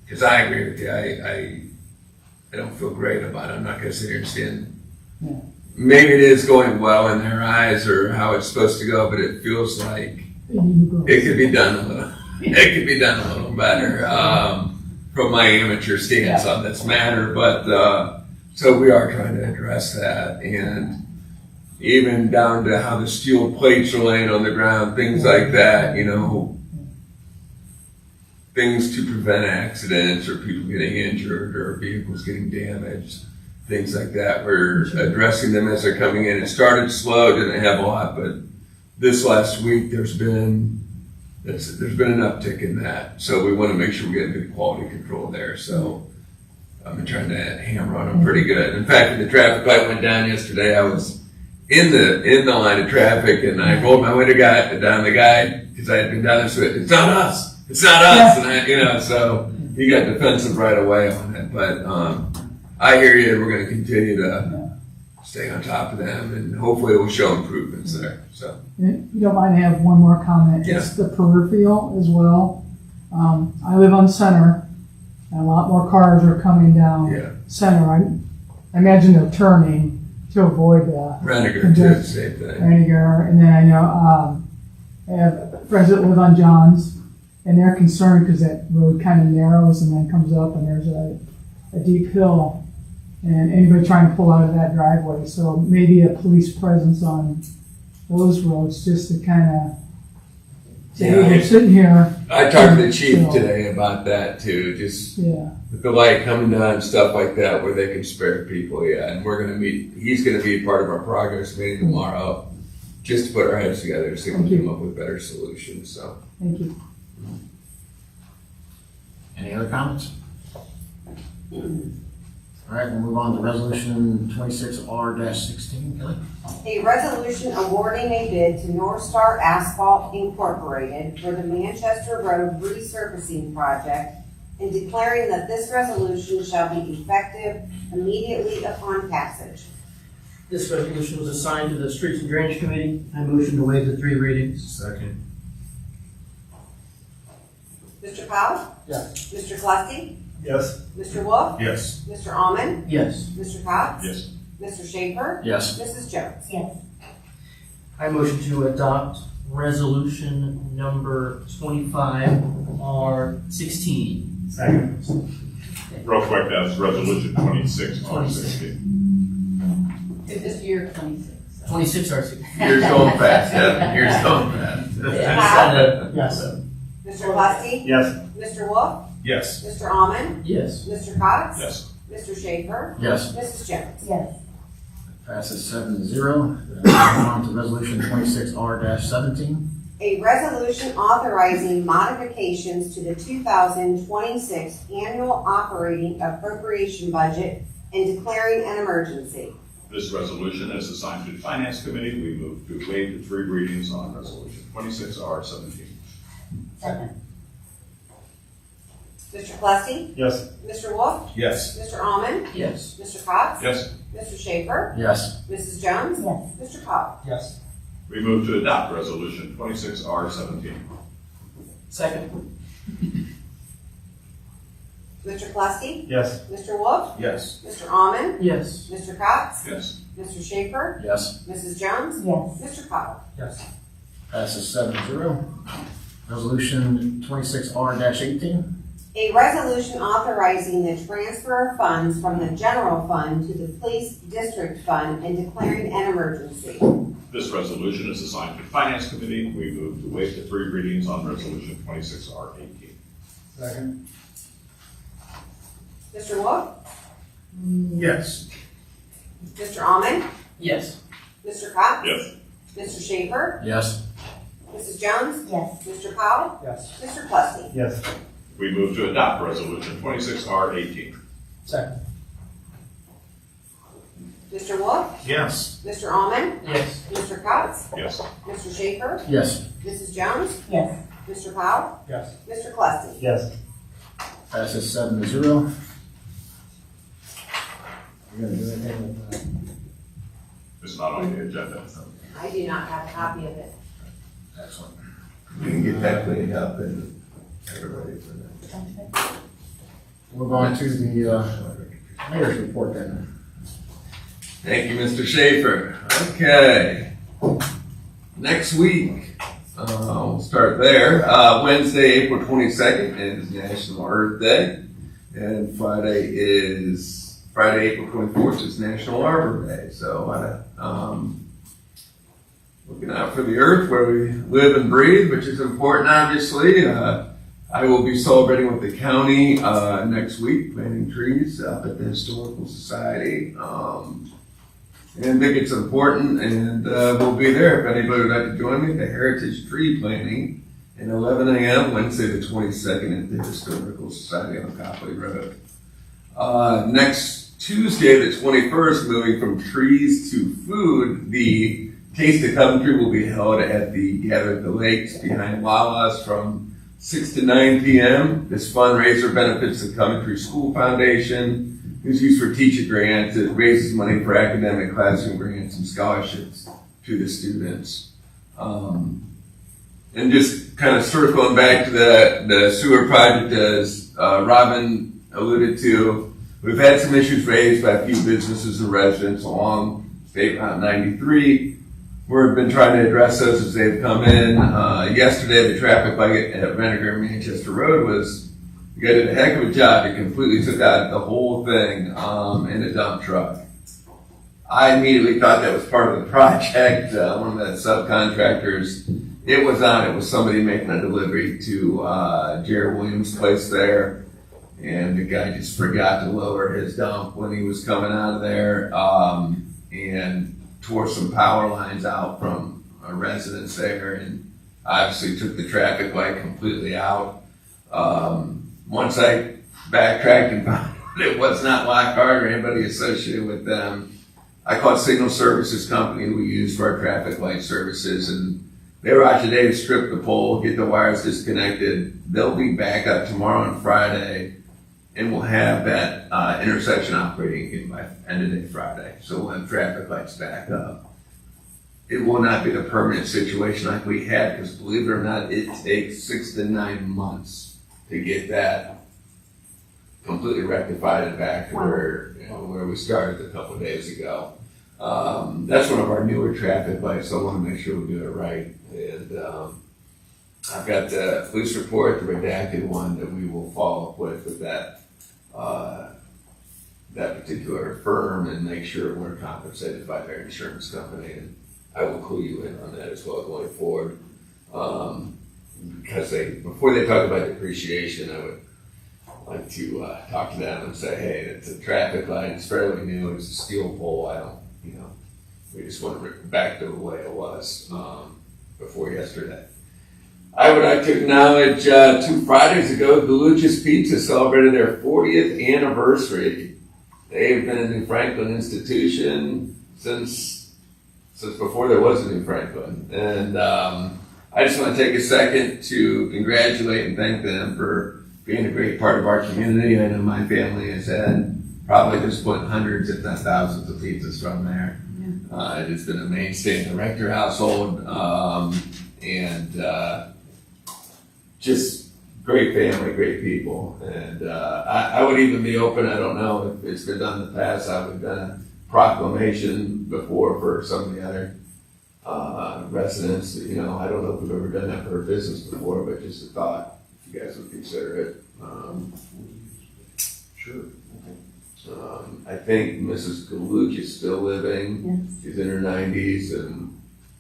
S4: because I agree with you, I don't feel great about it. I'm not going to sit here and stand.
S12: Yeah.
S4: Maybe it is going well in their eyes or how it's supposed to go, but it feels like it could be done a little. It could be done a little better from my amateur stance on this matter. But so we are trying to address that, and even down to how the steel plates are laying on the ground, things like that. Things to prevent accidents or people getting injured or vehicles getting damaged, things like that. We're addressing them as they're coming in. It started slow, didn't have a lot, but this last week there's been an uptick in that. So we want to make sure we get good quality control there. So I've been trying to hammer on them pretty good. In fact, when the traffic light went down yesterday, I was in the line of traffic, and I rolled my window down the guy because I had been down there. So it's not us. It's not us, and so he got defensive right away on it. But I hear you. We're going to continue to stay on top of them, and hopefully we'll show improvements there. So,
S12: if you don't mind, I have one more comment.
S4: Yeah.
S12: It's the peripheral as well. I live on Center, and a lot more cars are coming down Center. I imagine they're turning to avoid
S4: Renninger too, same thing.
S12: Renninger, and then I know I have friends that live on Johns. And they're concerned because that road kind of narrows and then comes up, and there's a deep hill, and anybody trying to pull out of that driveway. So maybe a police presence on those roads just to kind of say, hey, we're sitting here.
S4: I talked to the chief today about that too, just with the light coming down and stuff like that, where they can spare people. And we're going to meet. He's going to be part of our progress meeting tomorrow, just to put our heads together to see if we can come up with better solutions. So
S12: thank you.
S1: Any other comments? All right, we'll move on to resolution 26R-16. Kelly?
S11: A resolution awarding a bid to North Star Asphalt Incorporated for the Manchester Road resurfacing project and declaring that this resolution shall be effective immediately upon passage.
S2: This resolution was assigned to the Streets and Drainage Committee. I motion to waive the 3 readings.
S1: Second.
S11: Mr. Powell?
S3: Yes.
S11: Mr. Klesky?
S3: Yes.
S11: Mr. Wolf?
S5: Yes.
S11: Mr. Almond?
S2: Yes.
S11: Mr. Cox?
S5: Yes.
S11: Mr. Schaefer?
S1: Yes.
S11: Mrs. Jones?
S7: Yes.
S2: I motion to adopt resolution number 25R16.
S3: Second.
S5: Real quick, that's resolution 26R16.
S6: It's this year 26.
S2: 26 or 6.
S4: Years going fast, yeah, years going fast.
S3: Yes.
S11: Mr. Lusty?
S9: Yes.
S11: Mr. Wolf?
S8: Yes.
S11: Mr. Almond?
S2: Yes.
S11: Mr. Cox?
S5: Yes.
S11: Mr. Schaefer?
S1: Yes.
S11: Mrs. Jones?
S7: Yes.
S1: Passes 7-0. Moving on to resolution 26R-17.
S11: A resolution authorizing modifications to the 2026 annual operating appropriation budget and declaring an emergency.
S5: This resolution is assigned to the Finance Committee. We move to waive the 3 readings on resolution 26R17.
S7: Second.
S11: Mr. Plessy?
S9: Yes.
S11: Mr. Wolf?
S8: Yes.
S11: Mr. Almond?
S2: Yes.
S11: Mr. Cox?
S5: Yes.
S11: Mr. Schaefer?
S1: Yes.
S11: Mrs. Jones?
S7: Yes.
S11: Mr. Powell?
S3: Yes.
S5: We move to adopt resolution 26R17.
S2: Second.
S11: Mr. Plessy?
S9: Yes.
S11: Mr. Wolf?
S8: Yes.
S11: Mr. Almond?
S2: Yes.
S11: Mr. Cox?
S5: Yes.
S11: Mr. Schaefer?
S1: Yes.
S11: Mrs. Jones?
S7: Yes.
S11: Mr. Powell?
S3: Yes.
S1: Passes 7-0. Resolution 26R-18.
S11: A resolution authorizing the transfer of funds from the general fund to the police district fund and declaring an emergency.
S5: This resolution is assigned to the Finance Committee. We move to waive the 3 readings on resolution 26R18.
S3: Second.
S11: Mr. Wolf?
S8: Yes.
S11: Mr. Almond?
S2: Yes.
S11: Mr. Cox?
S5: Yes.
S11: Mr. Schaefer?
S1: Yes.
S11: Mrs. Jones?
S7: Yes.
S11: Mr. Powell?
S3: Yes.
S11: Mr. Plessy?
S9: Yes.
S5: We move to adopt resolution 26R18.
S3: Second.
S11: Mr. Wolf?
S8: Yes.
S11: Mr. Almond?
S2: Yes.
S11: Mr. Cox?
S5: Yes.
S11: Mr. Schaefer?
S1: Yes.
S11: Mrs. Jones?
S7: Yes.
S11: Mr. Powell?
S3: Yes.
S11: Mr. Plessy?
S9: Yes.
S1: Passes 7-0. You gonna do anything with that?
S5: It's not on the agenda.
S11: I do not have a copy of it.
S1: Excellent.
S4: You can get that cleaned up and everybody for that.
S1: Move on to the mayor's report then.
S4: Thank you, Mr. Schaefer. Okay. Next week, we'll start there. Wednesday, April 22nd is National Earth Day. And Friday, April 24th is National Arbor Day. So, looking out for the earth where we live and breathe, which is important, obviously. I will be celebrating with the county next week, planting trees up at the Historical Society. And I think it's important, and we'll be there if anybody would like to join me. The Heritage Tree Planting at 11 a.m. Wednesday the 22nd at the Historical Society on Copley Road. Next Tuesday the 21st, moving from trees to food, the Taste of Coventry will be held at the Gather at the Lakes behind Lala's from 6 to 9 p.m. This fundraiser benefits the Coventry School Foundation, who's used for teacher grants. It raises money for academic classroom grants and scholarships to the students. And just kind of circling back to the sewer project, as Robin alluded to, we've had some issues raised by a few businesses and residents along State Route 93. We've been trying to address those as they've come in. Yesterday, the traffic light at Rennegar and Manchester Road you guys did a heck of a job. It completely took out the whole thing in a dump truck. I immediately thought that was part of the project. One of the subcontractors, it was somebody making a delivery to Jared Williams' place there. And the guy just forgot to lower his dump when he was coming out of there and tore some power lines out from a residence there and obviously took the traffic light completely out. Once I backtracked and found it was not Lockhart or anybody associated with them, I called Signal Services Company we use for our traffic light services, and they were out today to strip the pole, get the wires disconnected. They'll be back up tomorrow and Friday, and we'll have that intersection operating again by end of day Friday. So we'll have traffic lights back up. It will not be the permanent situation like we had, because believe it or not, it takes 6 to 9 months to get that completely rectified and back to where we started a couple of days ago. That's one of our newer traffic lights, so I want to make sure we do it right. And I've got the police report, the redacted one that we will follow up with that that particular firm and make sure we're compensated by their insurance company. And I will clue you in on that as well going forward. Because before they talk about depreciation, I would like to talk to them and say, hey, it's a traffic light, it's fairly new, it's a steel pole, we just want to bring it back to the way it was before yesterday. I would like to acknowledge 2 Fridays ago, Galucci's Pizza celebrated their 40th anniversary. They've been a New Franklin institution since before there was a New Franklin. And I just want to take a second to congratulate and thank them for being a great part of our community. I know my family has had probably just put hundreds, if not thousands of pizzas from there. It has been a mainstay in the Rector household. Just great family, great people. And I would even be open, I don't know if it's been done in the past, I would have done a proclamation before for some of the other residents. I don't know if we've ever done that for a business before, but just a thought, if you guys would consider it.
S8: Sure.
S4: I think Mrs. Galucci is still living.
S7: Yes.
S4: She's in her 90s, and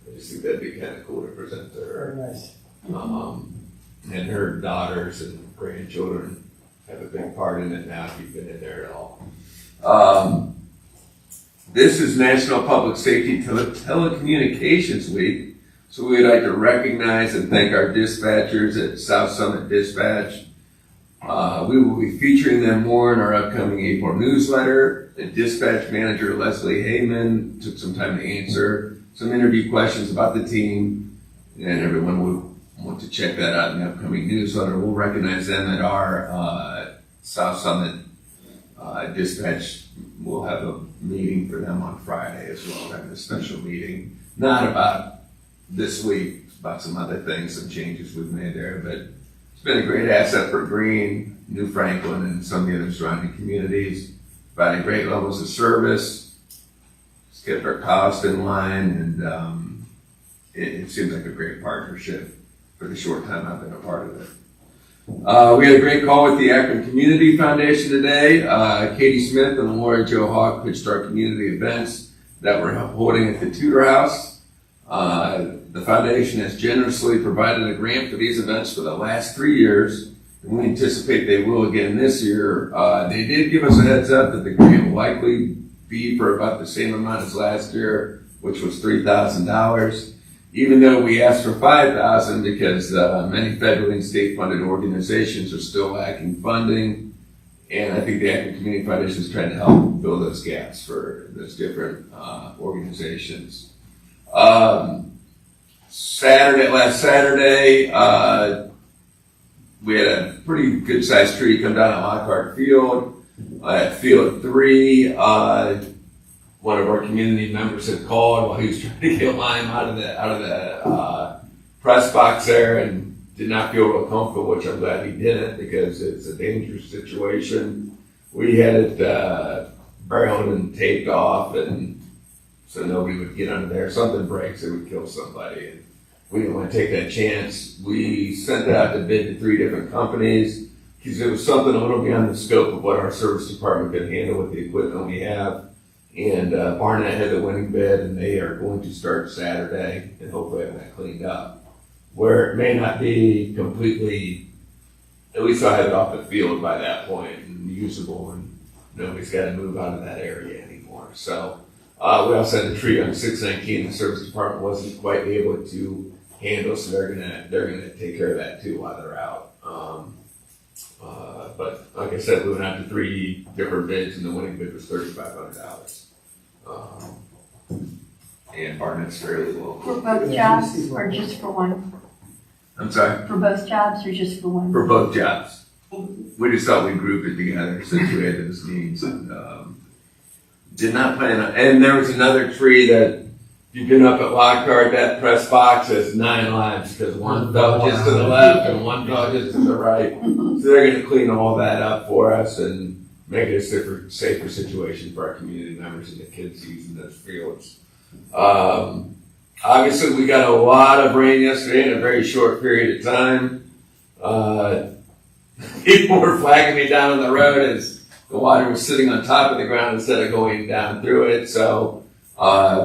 S4: I just think that'd be kind of cool to present to her.
S3: Very nice.
S4: And her daughters and grandchildren have a big part in it now, if you've been in there at all. This is National Public Safety Telecommunications Week, so we would like to recognize and thank our dispatchers at South Summit Dispatch. We will be featuring them more in our upcoming April newsletter. The dispatch manager, Leslie Heyman, took some time to answer some interview questions about the team, and everyone will want to check that out in the upcoming newsletter. We'll recognize them at our South Summit dispatch. We'll have a meeting for them on Friday as well, having a special meeting, not about this week, about some other things, some changes we've made there, but it's been a great asset for Greene, New Franklin, and some of the other surrounding communities, providing great levels of service, just kept our costs in line, and it seems like a great partnership for the short time I've been a part of it. We had a great call with the Akron Community Foundation today. Katie Smith and Laura Jo Hawk pitched our community events that we're holding at the Tudor House. The foundation has generously provided a grant for these events for the last 3 years, and we anticipate they will again this year. They did give us a heads up that the grant will likely be for about the same amount as last year, which was $3,000. Even though we asked for $5,000 because many federal and state funded organizations are still lacking funding. And I think the Akron Community Foundation is trying to help fill those gaps for those different organizations. Last Saturday, we had a pretty good sized tree come down at Lockhart Field. At Field 3, one of our community members had called while he was trying to get lime out of the press box there, and did not feel real comfortable, which I'm glad he didn't, because it's a dangerous situation. We had it barreled and taped off, and so nobody would get under there. If something breaks, it would kill somebody, and we didn't want to take that chance. We sent it out to bid to 3 different companies because it was something a little beyond the scope of what our service department could handle with the equipment we have. And Barnett had the winning bid, and they are going to start Saturday and hopefully have that cleaned up. Where it may not be completely, at least I'll have it off the field by that point and usable, and nobody's got to move out of that area anymore. So we also had a tree on 619 the service department wasn't quite able to handle, so they're gonna take care of that too while they're out. But like I said, we went out to 3 different bids, and the winning bid was $3,500. And Barnett's fairly low.
S7: For both jobs or just for one?
S4: I'm sorry?
S7: For both jobs or just for one?
S4: For both jobs. We just thought we'd group it together since we had those needs, and did not plan on. And there was another tree that, if you've been up at Lockhart, that press box has 9 lives because one fell just to the left and one fell just to the right. So they're going to clean all that up for us and make it a safer situation for our community members and the kids using those fields. Obviously, we got a lot of rain yesterday in a very short period of time. People were flagging me down on the road as the water was sitting on top of the ground instead of going down through it. So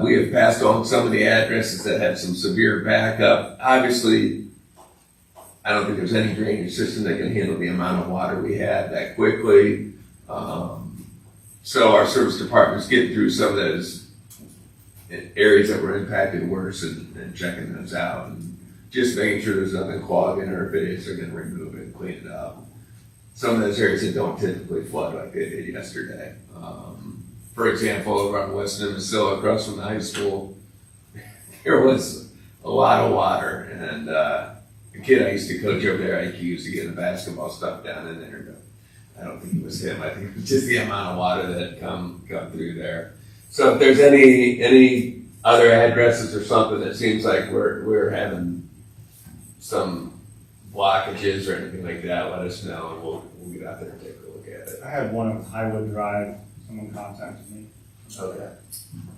S4: we have passed on some of the addresses that had some severe backup. Obviously, I don't think there's any drainage system that can handle the amount of water we had that quickly. So our service department's getting through some of those areas that were impacted worse and checking those out and just making sure there's nothing clogging, or if it is, they're gonna remove it and clean it up. Some of those areas that don't typically flood like they did yesterday. For example, over on West Nemasilla, across from the high school, there was a lot of water, and the kid I used to coach over there, he used to get the basketball stuff down in there. But I don't think it was him. I think it was just the amount of water that had come through there. So if there's any other addresses or something that seems like we're having some blockages or anything like that, let us know, and we'll get out there and take a look at it.
S10: I had one on Highwood Drive, someone contacted me.
S4: Okay.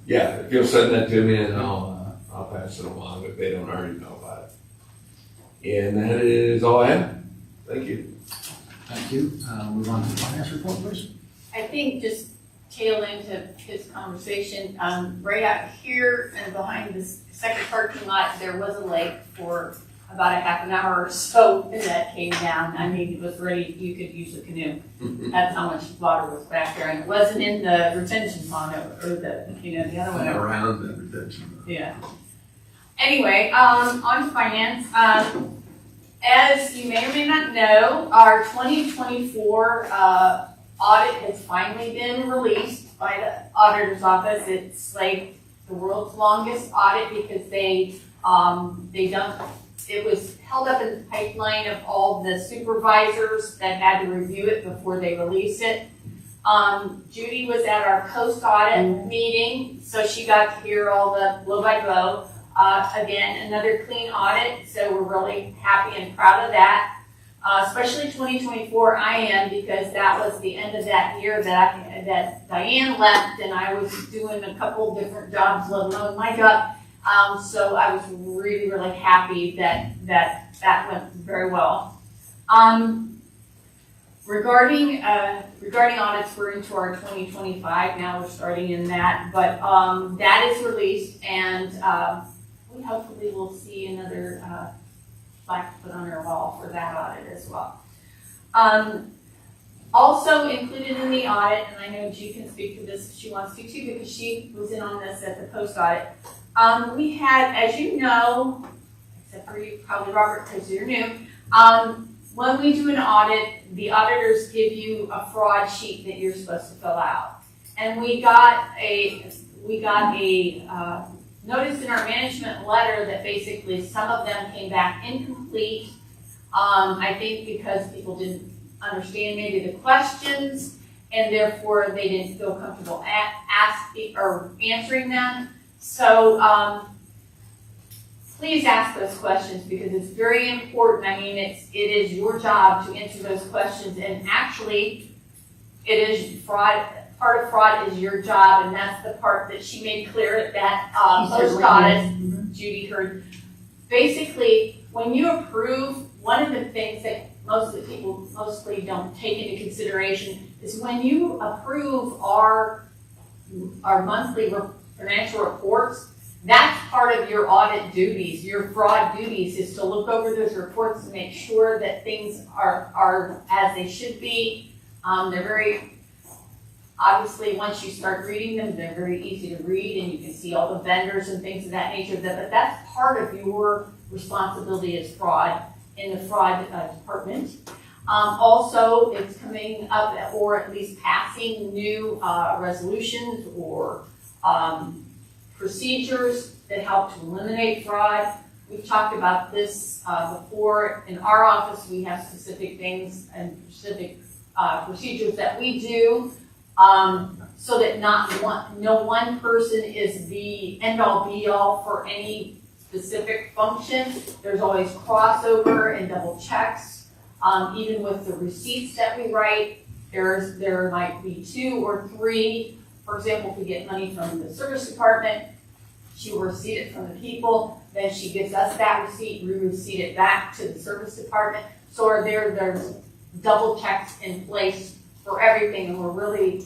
S4: Yeah, if you'll send that to me, and I'll pass it along if they don't already know about it. And that is all I have. Thank you.
S1: Thank you. Move on to the finance report, please.
S6: I think just tail into his conversation, right out here and behind this second parking lot, there was a lake for about a half an hour or so, and that came down. I mean, it was ready, you could use a canoe. That's how much water was back there, and it wasn't in the retention pond or the, the other one.
S4: Around the retention.
S6: Yeah. Anyway, on to finance. As you may or may not know, our 2024 audit has finally been released by the auditor's office. It's like the world's longest audit because they dumped. It was held up in the pipeline of all the supervisors that had to review it before they released it. Judy was at our post-audit meeting, so she got to hear all the blow by blow. Again, another clean audit, so we're really happy and proud of that. Especially 2024, I am, because that was the end of that year that Diane left, and I was doing a couple different jobs, let alone my job. So I was really, really happy that went very well. Regarding audits, we're into our 2025 now. We're starting in that, but that is released, and we hopefully will see another plaque put on our wall for that audit as well. Also included in the audit, and I know G can speak to this if she wants to too, because she was in on this at the post audit. We had, as you know, except for you, probably Robert, because you're new, when we do an audit, the auditors give you a fraud sheet that you're supposed to fill out. And we got a notice in our management letter that basically some of them came back incomplete. I think because people didn't understand maybe the questions, and therefore they didn't feel comfortable asking or answering them. So please ask those questions because it's very important. I mean, it is your job to answer those questions, and actually, it is fraud. Part of fraud is your job, and that's the part that she made clear at that post audit. Judy heard. Basically, when you approve, one of the things that most of the people mostly don't take into consideration is when you approve our monthly financial reports. That's part of your audit duties, your fraud duties, is to look over those reports and make sure that things are as they should be. They're very, obviously, once you start reading them, they're very easy to read, and you can see all the vendors and things of that nature. But that's part of your responsibility as fraud in the fraud department. Also, it's coming up, or at least passing new resolutions or procedures that help to eliminate fraud. We've talked about this before. In our office, we have specific things and specific procedures that we do so that no one person is the end-all be-all for any specific function. There's always crossover and double checks. Even with the receipts that we write, there might be 2 or 3. For example, if we get money from the service department, she will receipt it from the people, then she gives us that receipt, we receipt it back to the service department. So there's double checks in place for everything, and we're really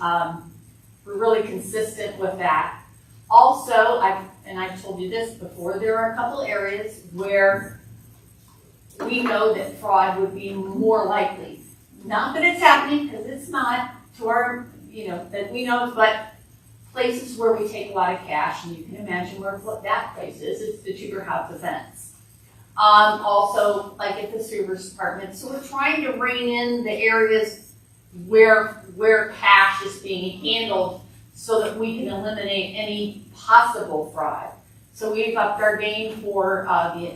S6: consistent with that. Also, I've told you this before, there are a couple areas where we know that fraud would be more likely. Not that it's happening, because it's not to our, that we know, but places where we take a lot of cash, and you can imagine where that place is, it's the Tudor House events. Also, like at the sewers department. So we're trying to rein in the areas where cash is being handled so that we can eliminate any possible fraud. So we've upped our game for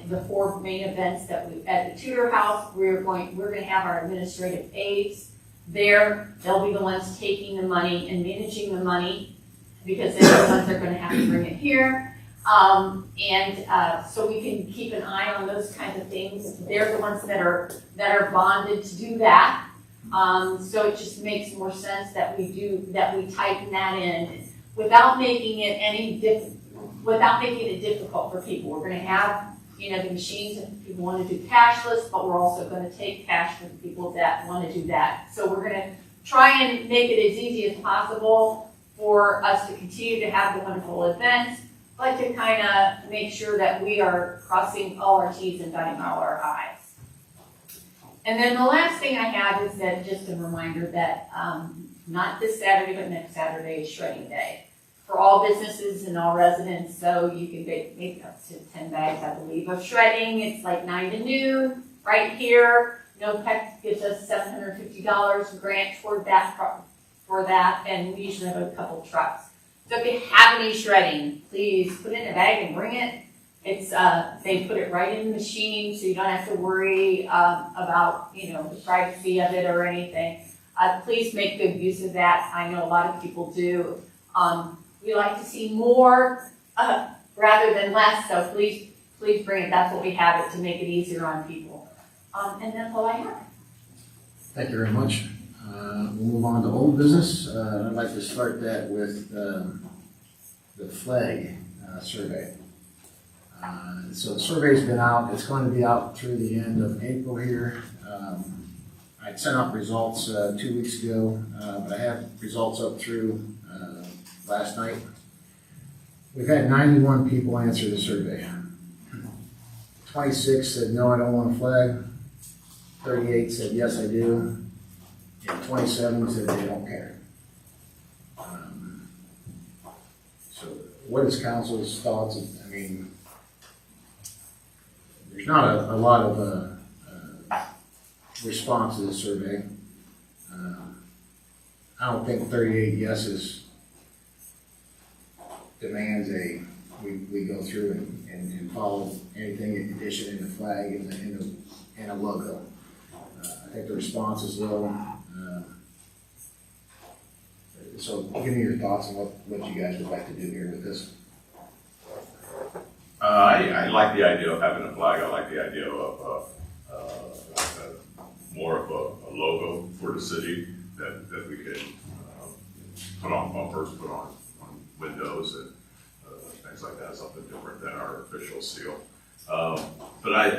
S6: the 4 main events that at the Tudor House. We're going to have our administrative aides there. They'll be the ones taking the money and managing the money, because they're the ones that are going to have to bring it here. So we can keep an eye on those kinds of things. They're the ones that are bonded to do that. So it just makes more sense that we tighten that in without making it difficult for people. We're going to have, the machines if people want to do cashless, but we're also going to take cash from people that want to do that. So we're going to try and make it as easy as possible for us to continue to have the wonderful events, but to kind of make sure that we are crossing all our T's and dotting all our I's. And then the last thing I have is that just a reminder that not this Saturday, but next Saturday is shredding day for all businesses and all residents. So you can make up to 10 bags, I believe, of shredding. It's like 9 to noon right here. NOPEC gives us $750 grant toward that, and we usually have a couple trucks. So if you have any shredding, please put it in a bag and bring it. It's they put it right in the machine, so you don't have to worry about the privacy of it or anything. Please make good use of that. I know a lot of people do. We like to see more rather than less, so please bring it. That's what we have it to make it easier on people. And that's all I have.
S1: Thank you very much. We'll move on to old business. I'd like to start that with the flag survey. So the survey's been out. It's going to be out through the end of April here. I sent out results 2 weeks ago, but I have results up through last night. We've had 91 people answer the survey. 26 said, no, I don't want a flag. 38 said, yes, I do. And 27 said they don't care. So what is council's thoughts? There's not a lot of response to the survey. I don't think 38 yeses demands we go through and follow anything in addition in the flag and a logo. I think the response is low. So give me your thoughts on what you guys would like to do here with this.
S5: I like the idea of having a flag. I like the idea of more of a logo for the city that we can put on bumpers, put on windows and things like that, something different than our official seal. But I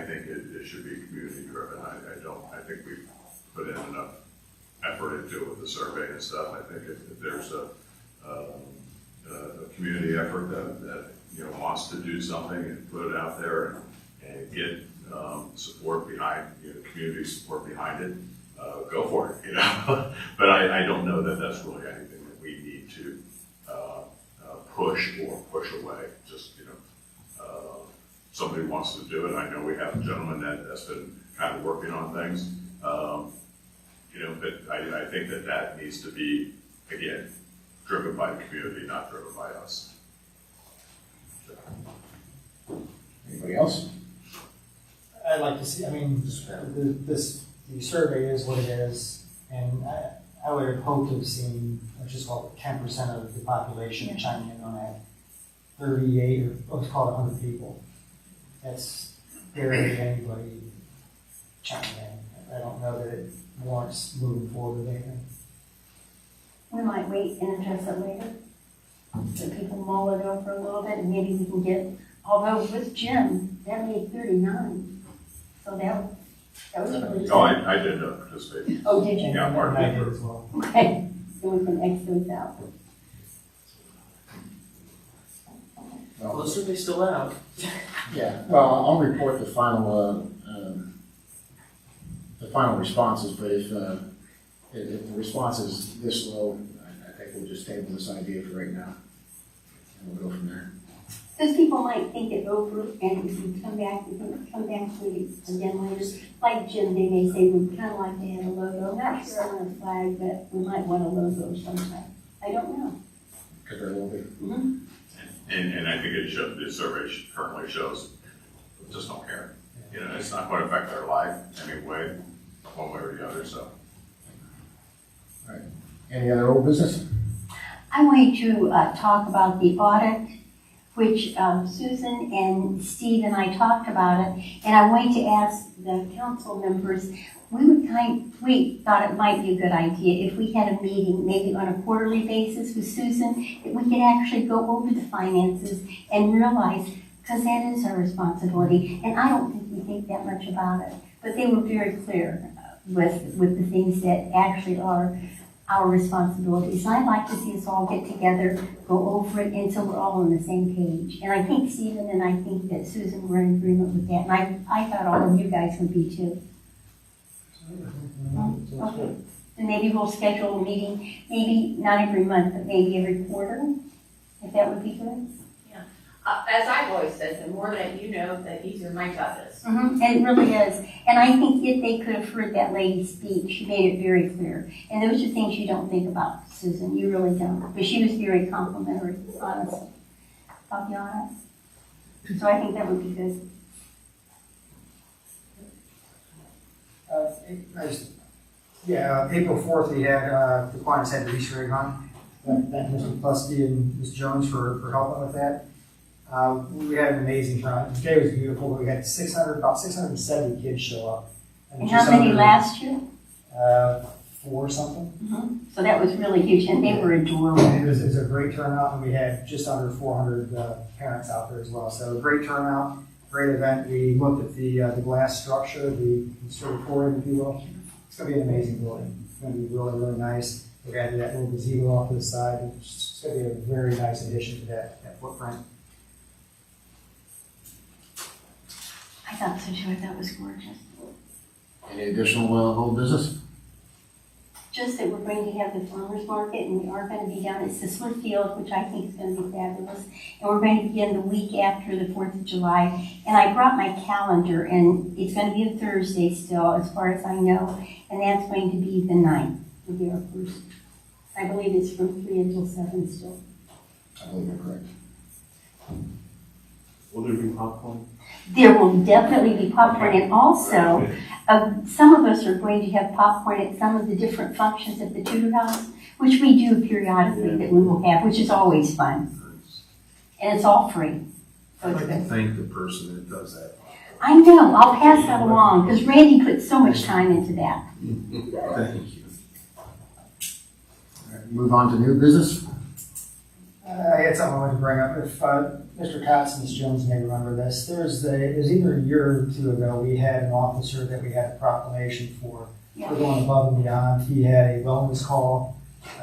S5: think it should be community driven. I think we've put in enough effort into it with the survey and stuff. I think if there's a community effort that wants to do something and put it out there and get support behind, community support behind it, go for it, But I don't know that that's really anything that we need to push or push away. Just, somebody wants to do it. I know we have a gentleman that's been kind of working on things, but I think that needs to be, again, driven by the community, not driven by us.
S1: Anybody else?
S3: I'd like to see, the survey is what it is, and I would have hoped to have seen, let's just call it 10% of the population chiming in on that. 38, or let's call it 100 people. That's barely anybody chiming in. I don't know that it warrants moving forward with anything.
S7: We might wait and address it later. So people mull it over a little bit, and maybe we can get, although with Jim, that made 39. So That was really
S5: No, I did participate.
S7: Oh, did you?
S5: Yeah, part
S3: And I
S5: of
S3: did
S5: it.
S3: as well.
S7: Okay, so we can X those out.
S2: Well, those are they still out.
S1: Yeah, well, I'll report the final responses, but if the response is this low, I think we'll just table this idea for right now. And we'll go from there.
S7: Because people might think it over and we can come back to it again later. Like Jim, they may say, we'd kind of like to have a logo. I'm not sure I want a flag, but we might want a logo sometime. I don't know.
S1: Because there will be.
S5: And I think the survey currently shows, just don't care. You know, it's not going to affect their life anyway, one way or the other, so.
S1: Any other old business?
S7: I wanted to talk about the audit, which Susan and Steve and I talked about it, and I wanted to ask the council members, we thought it might be a good idea if we had a meeting, maybe on a quarterly basis with Susan, that we could actually go over the finances and realize, because that is our responsibility, and I don't think we think that much about it, but they were very clear with the things that actually are our responsibilities. And I'd like to see us all get together, go over it, and so we're all on the same page. And I think Stephen and I think that Susan were in agreement with that, and I thought all of you guys would be too. Okay, and maybe we'll schedule a meeting, maybe not every month, but maybe every quarter, if that would be good.
S6: As I've always said, the more that you know, the easier my job is.
S7: And it really is. And I think if they could have heard that lady speak, she made it very clear. And those are things you don't think about, Susan, you really don't. But she was very complimentary, honestly, about the audit. So I think that would be good.
S3: April 4th, we had, the Kiwanis had the Easter egg hunt. Thank Mr. Plusky and Ms. Jones for helping with that. We had an amazing time. The day was beautiful, but we had about 670 kids show up.
S7: And how many last year?
S3: 4 something.
S7: So that was really huge, and they were adorable.
S3: And it was a great turnout, and we had just under 400 parents out there as well. So a great turnout, great event. We looked at the glass structure, the conservatorium, if you will. It's going to be an amazing building. It's going to be really, really nice. We're going to do that little gazebo off to the side. It's going to be a very nice addition to that footprint.
S7: I thought so too, that was gorgeous.
S1: Any additional old business?
S7: Just that we're going to have the farmer's market, and we are going to be down at Sisler Field, which I think is going to be fabulous. And we're going to begin the week after the 4th of July. And I brought my calendar, and it's going to be a Thursday still, as far as I know. And that's going to be the 9th, will be our first. I believe it's from 3 until 7 still.
S1: I believe you're correct.
S8: Will there be popcorn?
S7: There will definitely be popcorn, and also, some of us are going to have popcorn at some of the different functions at the Tudor House, which we do periodically that we will have, which is always fun. And it's all free. So
S8: I'd
S7: it's
S8: like to
S7: good.
S8: thank the person that does that.
S7: I know, I'll pass that along, because Randy put so much time into that.
S8: Thank you.
S1: All right, move on to new business.
S3: I had something I wanted to bring up. If Mr. Cox and Ms. Jones may remember this, it was either a year or 2 ago, we had an officer that we had a proclamation for going above and beyond. He had a wellness call.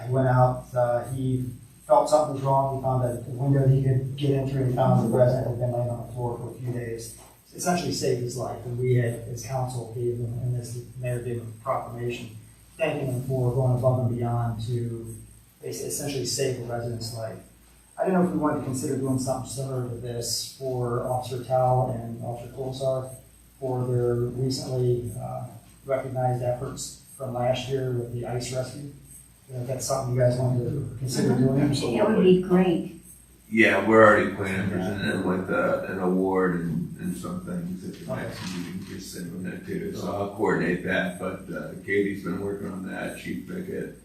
S3: He went out, he felt something was wrong. He found a window he could get into, and he found the resident had been laying on the floor for a few days. Essentially saved his life, and we had, as council, gave him, and as the mayor gave him a proclamation, thanking him for going above and beyond to essentially save the resident's life. I don't know if we wanted to consider doing something similar to this for Officer Tao and Officer Colsar for their recently recognized efforts from last year with the ice rescue. If that's something you guys want to consider doing.
S7: It would be great.
S4: Yeah, we're already planning to present them with an award and some things at the next meeting, just send them that too. So I'll coordinate that, but Katie's been working on that, Chief Pickett.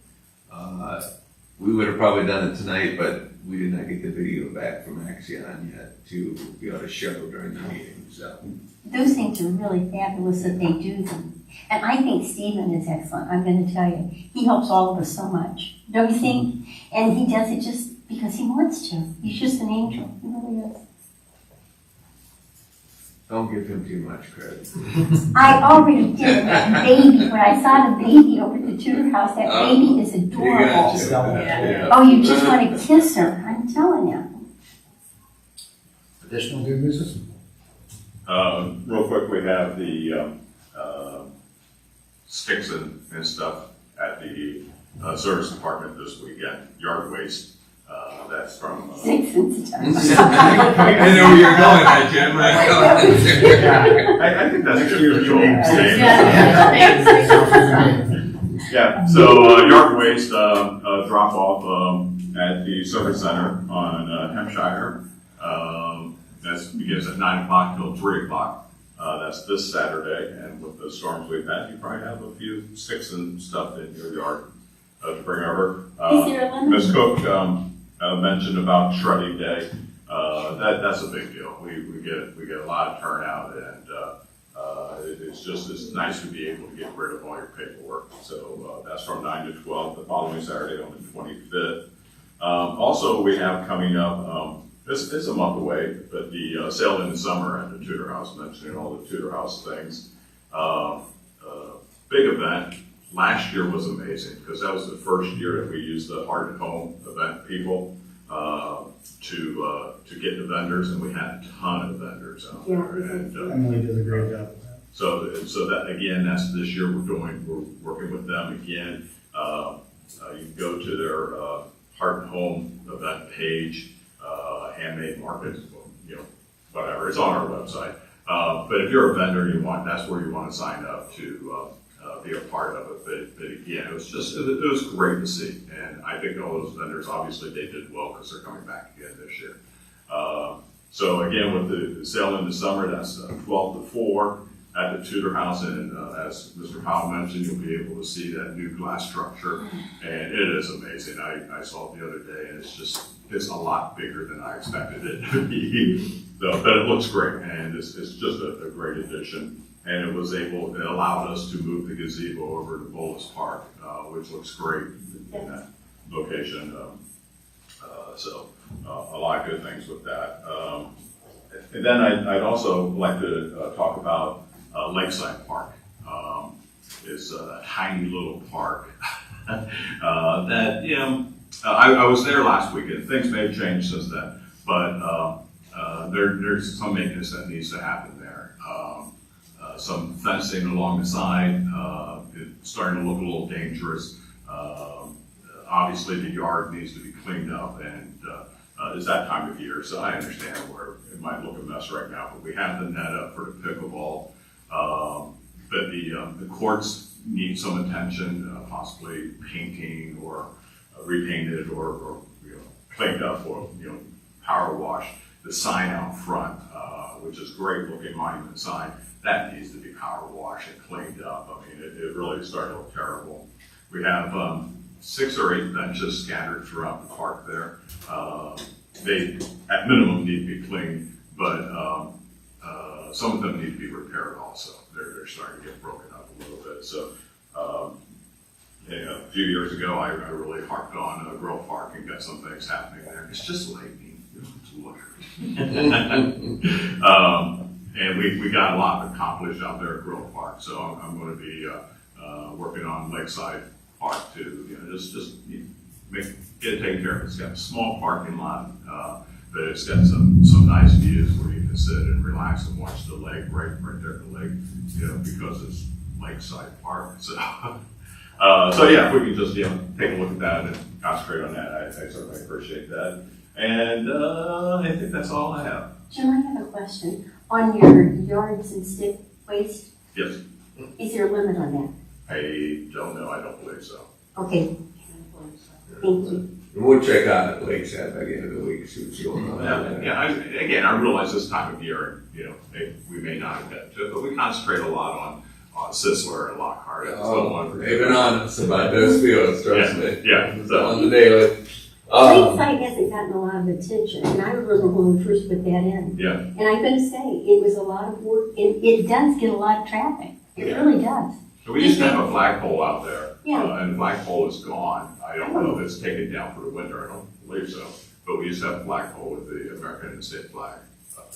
S4: We would have probably done it tonight, but we did not get the video back from Axion yet to be able to show during the meeting, so.
S7: Those things are really fabulous that they do them. And I think Stephen is excellent, I'm going to tell you. He helps all of us so much, don't you think? And he does it just because he wants to. He's just an angel, he really is.
S4: Don't give him too much credit.
S7: I already did that baby. When I saw the baby over at the Tudor house, that baby is
S4: You
S7: adorable.
S4: got you. Yeah.
S7: Oh, you just want to kiss her. I'm telling you.
S1: Additional new business?
S5: Real quick, we have the sticks and stuff at the service department this weekend, yard waste. That's from.
S7: Six and stuff.
S4: I know where you're going at, Jim.
S5: I think that's cute.
S6: Yeah.
S5: Yeah, so yard waste drop off at the service center on Hampshire. That begins at 9 o'clock till 3 o'clock. That's this Saturday, and with the storms we've had, you probably have a few sticks and stuff in your yard to bring over.
S7: Is there a limit?
S5: Ms. Cook mentioned about shredding day. That's a big deal. We get a lot of turnout, and it's nice to be able to get rid of all your paperwork. So that's from 9 to 12 the following Saturday on the 25th. Also, we have coming up. This is a month away, but the sale in the summer at the Tudor House, mentioning all the Tudor House things. Big event. Last year was amazing because that was the first year that we used the Heart at Home event people to get the vendors, and we had a ton of vendors out there. And,
S3: Emily does a great job.
S5: so that again, that's this year we're working with them again. You can go to their Heart at Home event page. Handmade market, whatever. It's on our website. But if you're a vendor, that's where you want to sign up to be a part of it. But again, it was great to see, and I think all those vendors obviously they did well because they're coming back again this year. So again, with the sale in the summer, that's 12 to 4 at the Tudor House, and as Mr. Powell mentioned, you'll be able to see that new glass structure, and it is amazing. I saw it the other day, and it's a lot bigger than I expected it to be. So, but it looks great, and it's just a great addition. And it allowed us to move the gazebo over to Bolus Park, which looks great in that location. So a lot of good things with that. And then I'd also like to talk about Lakeside Park. It's a tiny little park that, I was there last weekend. Things may have changed since then, but there's some maintenance that needs to happen there. Some fencing along the side, it's starting to look a little dangerous. Obviously, the yard needs to be cleaned up, and it's that time of year, so I understand where it might look a mess right now, but we have the net up for the pickleball. But the courts need some attention, possibly painting or repainted or cleaned up or power wash. The sign out front, which is great looking monument sign, that needs to be power washed and cleaned up. I mean, it really started to look terrible. We have 6 or 8 benches scattered throughout the park there. They, at minimum, need to be cleaned, but some of them need to be repaired also. They're starting to get broken up a little bit. So, a few years ago, I really harped on Grove Park and got some things happening there. It's just lightning. It's water. And we got a lot accomplished out there at Grove Park. So I'm going to be working on Lakeside Park to get it taken care of. It's got a small parking lot, but it's got some nice views where you can sit and relax and watch the lake right there at the lake, because it's Lakeside Park. So, yeah, if we can just take a look at that and concentrate on that, I certainly appreciate that. And I think that's all I have.
S7: Jim, I have a question. On your yards and stick waste,
S5: Yes,
S7: is there a limit on that?
S5: I don't know. I don't believe so.
S7: Okay, thank you.
S4: We'll check out at Lakeside by the end of the week, see what's going on.
S5: I realize this time of year, we may not have got to it, but we concentrate a lot on Sisler and Lockhart.
S4: They've been on us about those fields, trust me.
S5: Yeah. So,
S4: on the daily.
S7: Lakeside hasn't gotten a lot of attention, and I remember when we first put that in.
S5: yeah.
S7: And I'm going to say, it was a lot of work, and it does get a lot of traffic. It really does.
S5: So we used to have a flagpole out there,
S7: Yeah.
S5: and the flagpole is gone. I don't know if it's taken down for the winter. I don't believe so. But we used to have a flagpole with the American and state flag.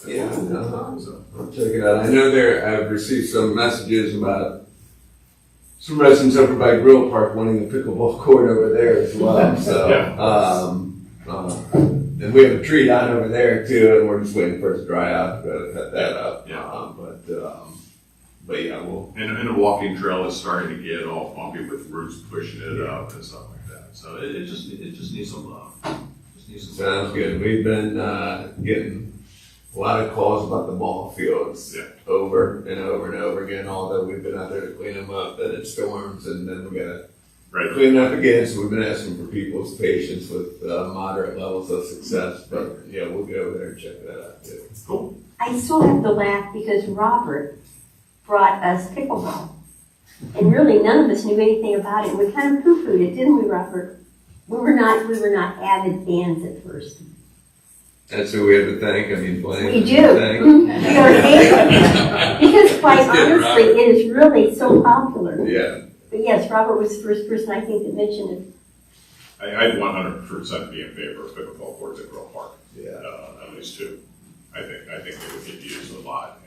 S4: Yeah, no, I'll check it out. I know I've received some messages about some residents over by Grill Park wanting a pickleball court over there as well, so. And we have a tree down over there too, and we're just waiting for it to dry out to cut that up.
S5: Yeah.
S4: But yeah, we'll.
S5: And the walking trail is starting to get all bumpy with roots pushing it up and stuff like that. So it just needs some love.
S4: Sounds good. We've been getting a lot of calls about the ball fields over and over and over again, although we've been out there to clean them up, then it storms, and then we gotta clean them up again. So we've been asking for people's patience with moderate levels of success, but yeah, we'll get over there and check that out too.
S5: Cool.
S7: I still have to laugh because Robert brought us pickleball. And really, none of us knew anything about it. We kind of poo-pooed it, didn't we, Robert? We were not avid fans at first.
S4: That's who we have to thank. I mean, Blaine.
S7: We do. Because quite honestly, it is really so popular.
S4: Yeah.
S7: But yes, Robert was the first person I think that mentioned it.
S5: I'd 100% be in favor of pickleball courts at Grill Park.
S4: Yeah.
S5: At least two. I think they would get used a lot,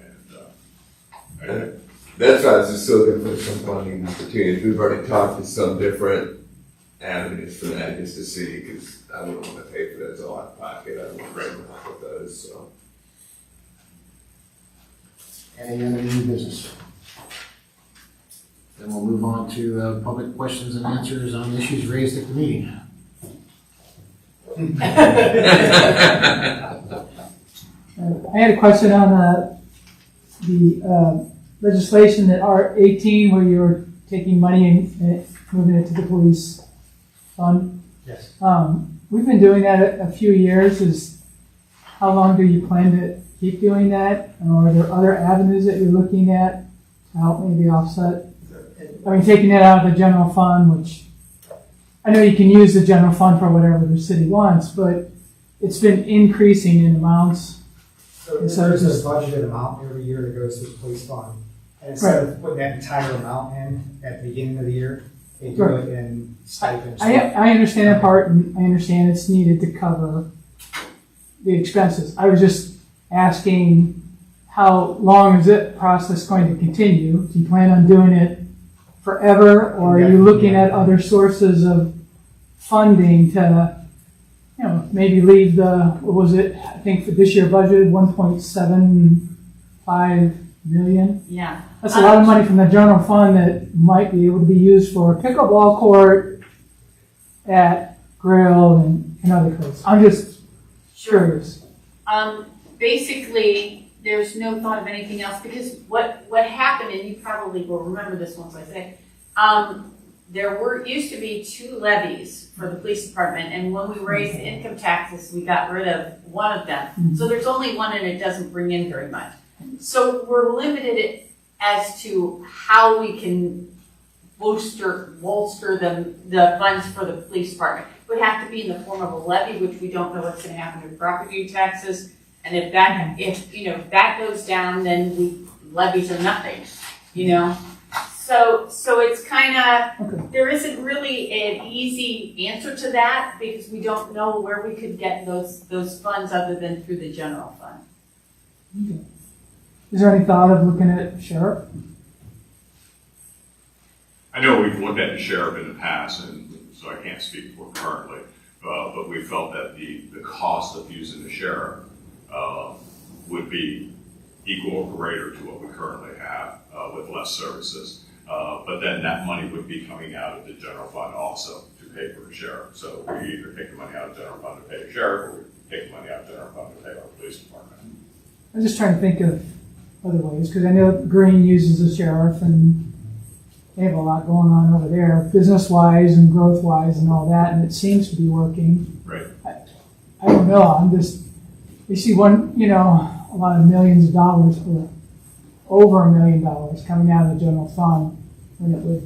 S5: and
S4: That's why I was just so looking for some funding opportunities. We've already talked to some different avenues for that just to see, because I wouldn't want to pay for that. It's all out of pocket. I don't want to help with those. So.
S1: Any other new business? Then we'll move on to public questions and answers on issues raised at the meeting.
S12: I had a question on the legislation that R18, where you're taking money and moving it to the police fund.
S3: Yes.
S12: We've been doing that a few years. How long do you plan to keep doing that? Or are there other avenues that you're looking at to help maybe offset? I mean, taking it out of the general fund, which I know you can use the general fund for whatever the city wants, but it's been increasing in amounts.
S3: So there's a budgeted amount every year that goes to the police fund. And instead of putting that entire amount in at the beginning of the year, they do it in stipends.
S12: I understand that part, and I understand it's needed to cover the expenses. I was just asking, how long is that process going to continue? Do you plan on doing it forever, or are you looking at other sources of funding to, maybe leave what was it, I think for this year budgeted $1.75 million?
S6: Yeah.
S12: That's a lot of money from the general fund that might be able to be used for a pickleball court at Grill and other places. I'm just curious.
S6: Basically, there's no thought of anything else, because what happened, and you probably will remember this once I say, there used to be 2 levies for the police department, and when we raised income taxes, we got rid of one of them. Mm-hmm. So there's only one, and it doesn't bring in very much. So we're limited as to how we can bolster the funds for the police department. It would have to be in the form of a levy, which we don't know what's going to happen to property taxes. And if that goes down, then levies are nothing, So it's kind of, there isn't really an easy answer to that, because we don't know where we could get those funds other than through the general fund.
S12: Okay. Is there any thought of looking at sheriff?
S5: I know we've looked at the sheriff in the past, and so I can't speak for currently, but we felt that the cost of using the sheriff would be equal or greater to what we currently have with less services. But then that money would be coming out of the general fund also to pay for the sheriff. So we either take the money out of the general fund to pay the sheriff, or we take the money out of the general fund to pay our police department.
S12: I'm just trying to think of other ways, because I know Green uses the sheriff, and they have a lot going on over there, business-wise and growth-wise and all that, and it seems to be working.
S5: Right.
S12: I don't know, we see a lot of millions of dollars, or over $1 million coming out of the general fund, when it would,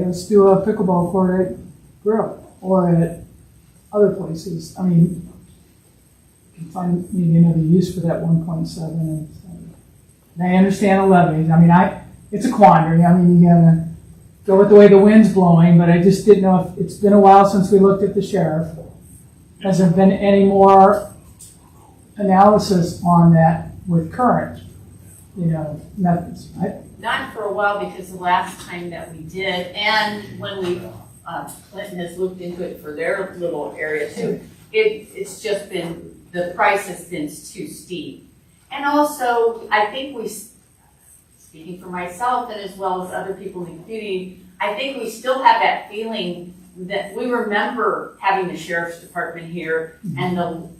S12: let's do a pickleball court at Grill, or at other places. I mean, you can find maybe another use for that 1.7. And I understand the levies. I mean, it's a quandary. I mean, you gotta go with the way the wind's blowing, but I just didn't know if it's been a while since we looked at the sheriff. Has there been any more analysis on that with current, methods, right?
S6: Not for a while, because the last time that we did, and when Clinton has looked into it for their little area too, it's just been, the price has been too steep. And also, I think speaking for myself and as well as other people in the community, I think we still have that feeling that we remember having the sheriff's department here and no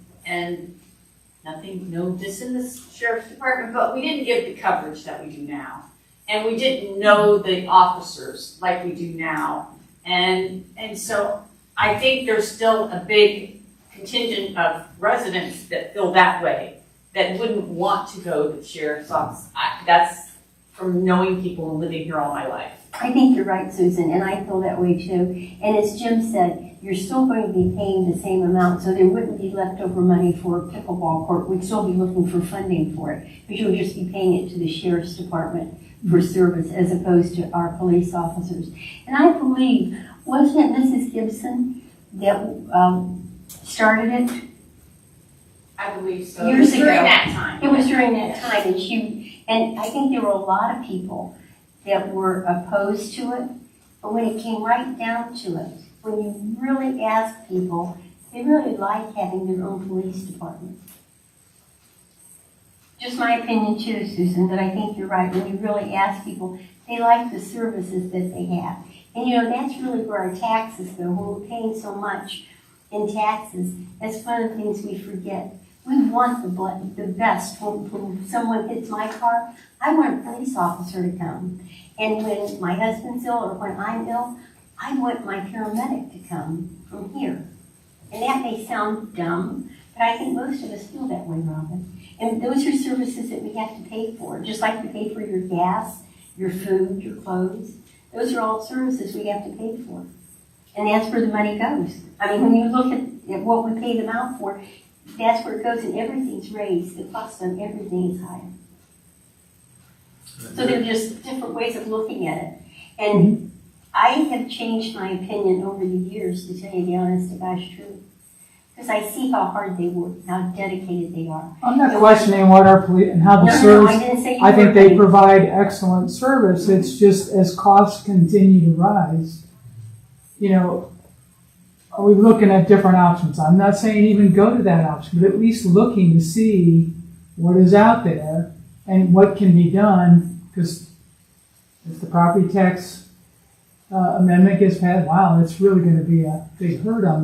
S6: diss in the sheriff's department, but we didn't give the coverage that we do now. And we didn't know the officers like we do now. And so I think there's still a big contingent of residents that feel that way, that wouldn't want to go to the sheriff's office. That's from knowing people and living here all my life.
S7: I think you're right, Susan, and I feel that way too. And as Jim said, you're still going to be paying the same amount, so there wouldn't be leftover money for a pickleball court. We'd still be looking for funding for it, but you would just be paying it to the sheriff's department for service as opposed to our police officers. And I believe, wasn't it Mrs. Gibson that started it?
S6: I believe so.
S7: Years
S6: It was during
S7: ago.
S6: that time.
S7: It was during that time, and I think there were a lot of people that were opposed to it, but when it came right down to it, when you really ask people, they really like having their own police department. Just my opinion too, Susan, but I think you're right. When you really ask people, they like the services that they have. And that's really where our taxes go. When we're paying so much in taxes, that's one of the things we forget. We want the best. When someone hits my car, I want a police officer to come. And when my husband's ill or when I'm ill, I want my paramedic to come from here. And that may sound dumb, but I think most of us feel that way, Robin. And those are services that we have to pay for, just like we pay for your gas, your food, your clothes. Those are all services we have to pay for. And that's where the money goes. I mean, when you look at what we pay them out for, that's where it goes, and everything's raised. The cost on everything is higher. So they're just different ways of looking at it. And I have changed my opinion over the years, to tell you the honest to gosh truth. Because I see how hard they work, how dedicated they are.
S12: I'm not questioning what our police and how the
S7: No,
S12: service.
S7: I didn't say you
S12: I think
S7: were.
S12: they provide excellent service. It's just as costs continue to rise, are we looking at different options? I'm not saying even go to that option, but at least looking to see what is out there and what can be done. Because if the property tax amendment gets passed, wow, it's really going to be a big hurt on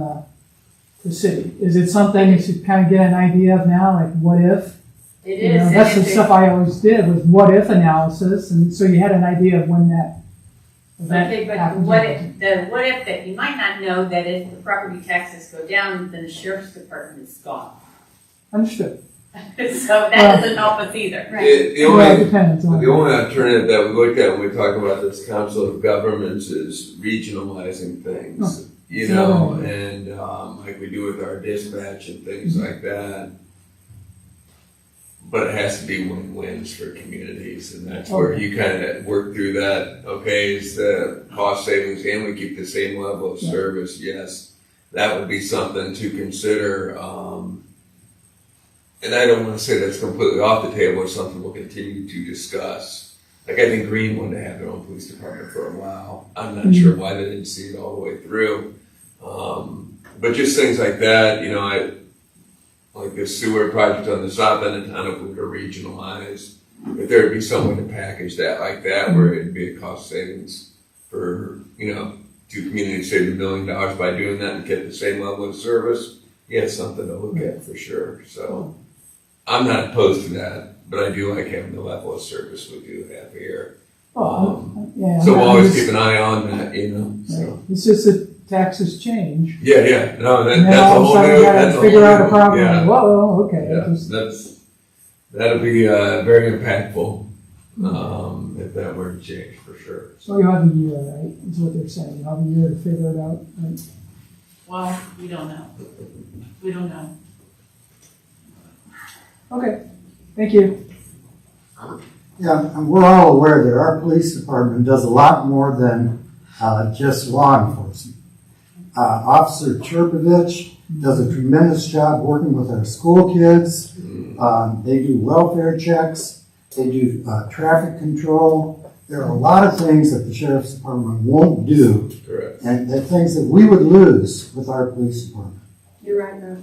S12: the city. Is it something you should kind of get an idea of now, like what if?
S6: It is.
S12: That's the stuff I always did with what if analysis, and so you had an idea of when that event
S6: Okay, but
S12: happens.
S6: what if that you might not know that if the property taxes go down, then the sheriff's department is gone.
S12: Understood.
S6: So that doesn't help us either.
S7: Right.
S4: The
S12: Well, it
S4: only,
S12: depends on.
S4: the only alternative that we looked at when we talk about this Council of Governments is regionalizing things, and like we do with our dispatch and things like that. But it has to be win-wins for communities, and that's where you kind of work through that. Okay, is the cost savings and we keep the same level of service? Yes, that would be something to consider. And I don't want to say that's completely off the table. It's something we'll continue to discuss. Like I think Green wanted to have their own police department for a while. I'm not sure why they didn't see it all the way through. But just things like that, like this sewer project on the south end of town, if we were to regionalize, if there would be some way to package that like that, where it'd be a cost savings for, two communities save $1 million by doing that and get the same level of service, it's something to look at for sure. So I'm not opposed to that, but I do like having the level of service we do have here. So we'll always keep an eye on that, so.
S12: It's just that taxes change.
S4: Yeah, no,
S12: And then
S4: that's a
S12: all of a
S4: whole
S12: sudden
S4: new,
S12: you
S4: that's
S12: gotta
S4: a
S12: figure
S4: whole
S12: out a
S4: new-
S12: problem.
S4: yeah.
S12: Whoa, okay.
S4: Yeah, that'll be very impactful if that were to change for sure.
S12: So you have a year, right? Is what they're saying. You have a year to figure it out. Right?
S6: Well, we don't know. We don't know.
S12: Okay. Thank you.
S13: Yeah, and we're all aware that our police department does a lot more than just law enforcement. Officer Cherpovich does a tremendous job working with our school kids. They do welfare checks, they do traffic control. There are a lot of things that the sheriff's department won't do,
S4: Correct.
S13: and they're things that we would lose with our police department.
S6: You're right, Mayor.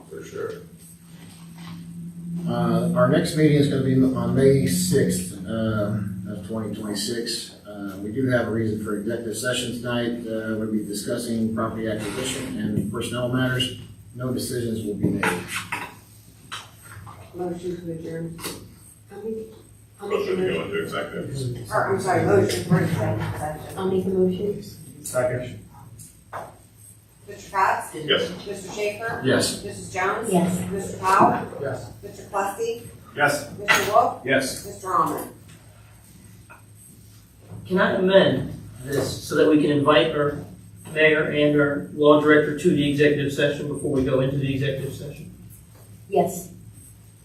S4: For sure.
S1: Our next meeting is gonna be on May 6th, of 2026. We do have a reason for executive session tonight. We'll be discussing property acquisition and personnel matters. No decisions will be made.
S11: Motion to adjourn. I'll make
S5: Motion
S11: a
S5: to go
S11: motion.
S5: into executive.
S11: Or, I'm sorry, motion for executive session.
S7: I'll make a motion.
S9: Second.
S11: Mr. Cox?
S5: Yes.
S11: Mr. Schaefer?
S1: Yes.
S11: Mrs. Jones?
S7: Yes.
S11: Mr. Powell?
S9: Yes.
S11: Mr. Plessy?
S9: Yes.
S11: Mr. Wolf?
S9: Yes.
S11: Mr. Almond?
S2: Can I amend this so that we can invite our mayor and our law director to the executive session before we go into the executive session?
S7: Yes,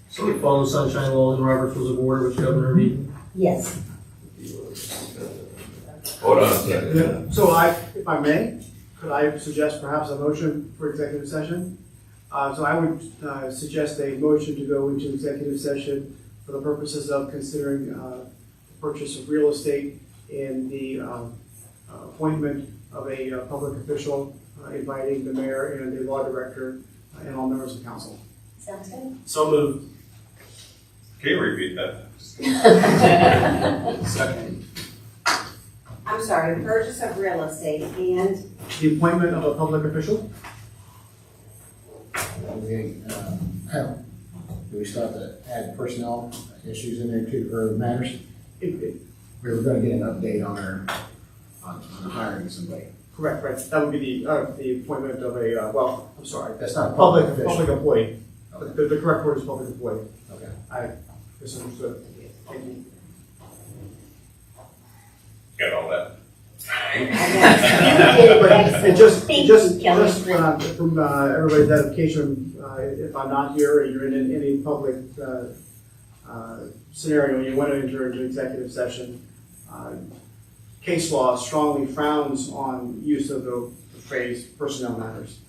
S2: So we follow sunshine laws and Robert's rules of order, which govern our meeting.
S7: yes.
S4: Hold on a second.
S9: So if I may, could I suggest perhaps a motion for executive session? So I would suggest a motion to go into executive session for the purposes of considering the purchase of real estate and the appointment of a public official, inviting the mayor and the law director and all members of council.
S7: Sounds good.
S2: So moved.
S5: Can you repeat that?
S9: Second.
S11: I'm sorry, purchase of real estate and
S9: The appointment of a public official?
S1: Do we start to add personnel issues in there too, or matters?
S9: It-
S1: We were gonna get an update on on hiring somebody.
S9: Correct, right. That would be the appointment of a, well, I'm sorry,
S1: That's not a
S9: public
S1: public official.
S9: employee.
S1: Okay.
S9: The correct word is public employee.
S1: Okay.
S9: I misunderstood. Thank you.
S5: Get all that?
S9: And just
S7: Thank
S9: just
S7: you, Kelly.
S9: from everybody's edification, if I'm not here or you're in any public scenario and you want to enter into executive session, case law strongly frowns on use of the phrase personnel matters.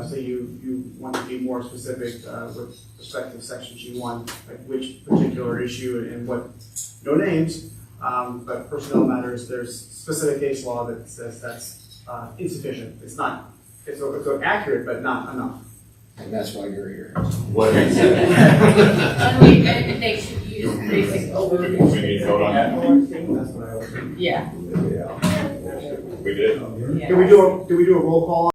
S9: So you want to be more specific with respect to section G1, like which particular issue and what, no names, but personnel matters, there's specific case law that says that's insufficient. It's not, it's accurate, but not enough.
S1: And that's why you're here.
S4: What is it?
S6: And they should use basic
S5: We need to vote on that?
S9: That's what I would.
S6: Yeah.
S5: We did.
S9: Did we do a roll call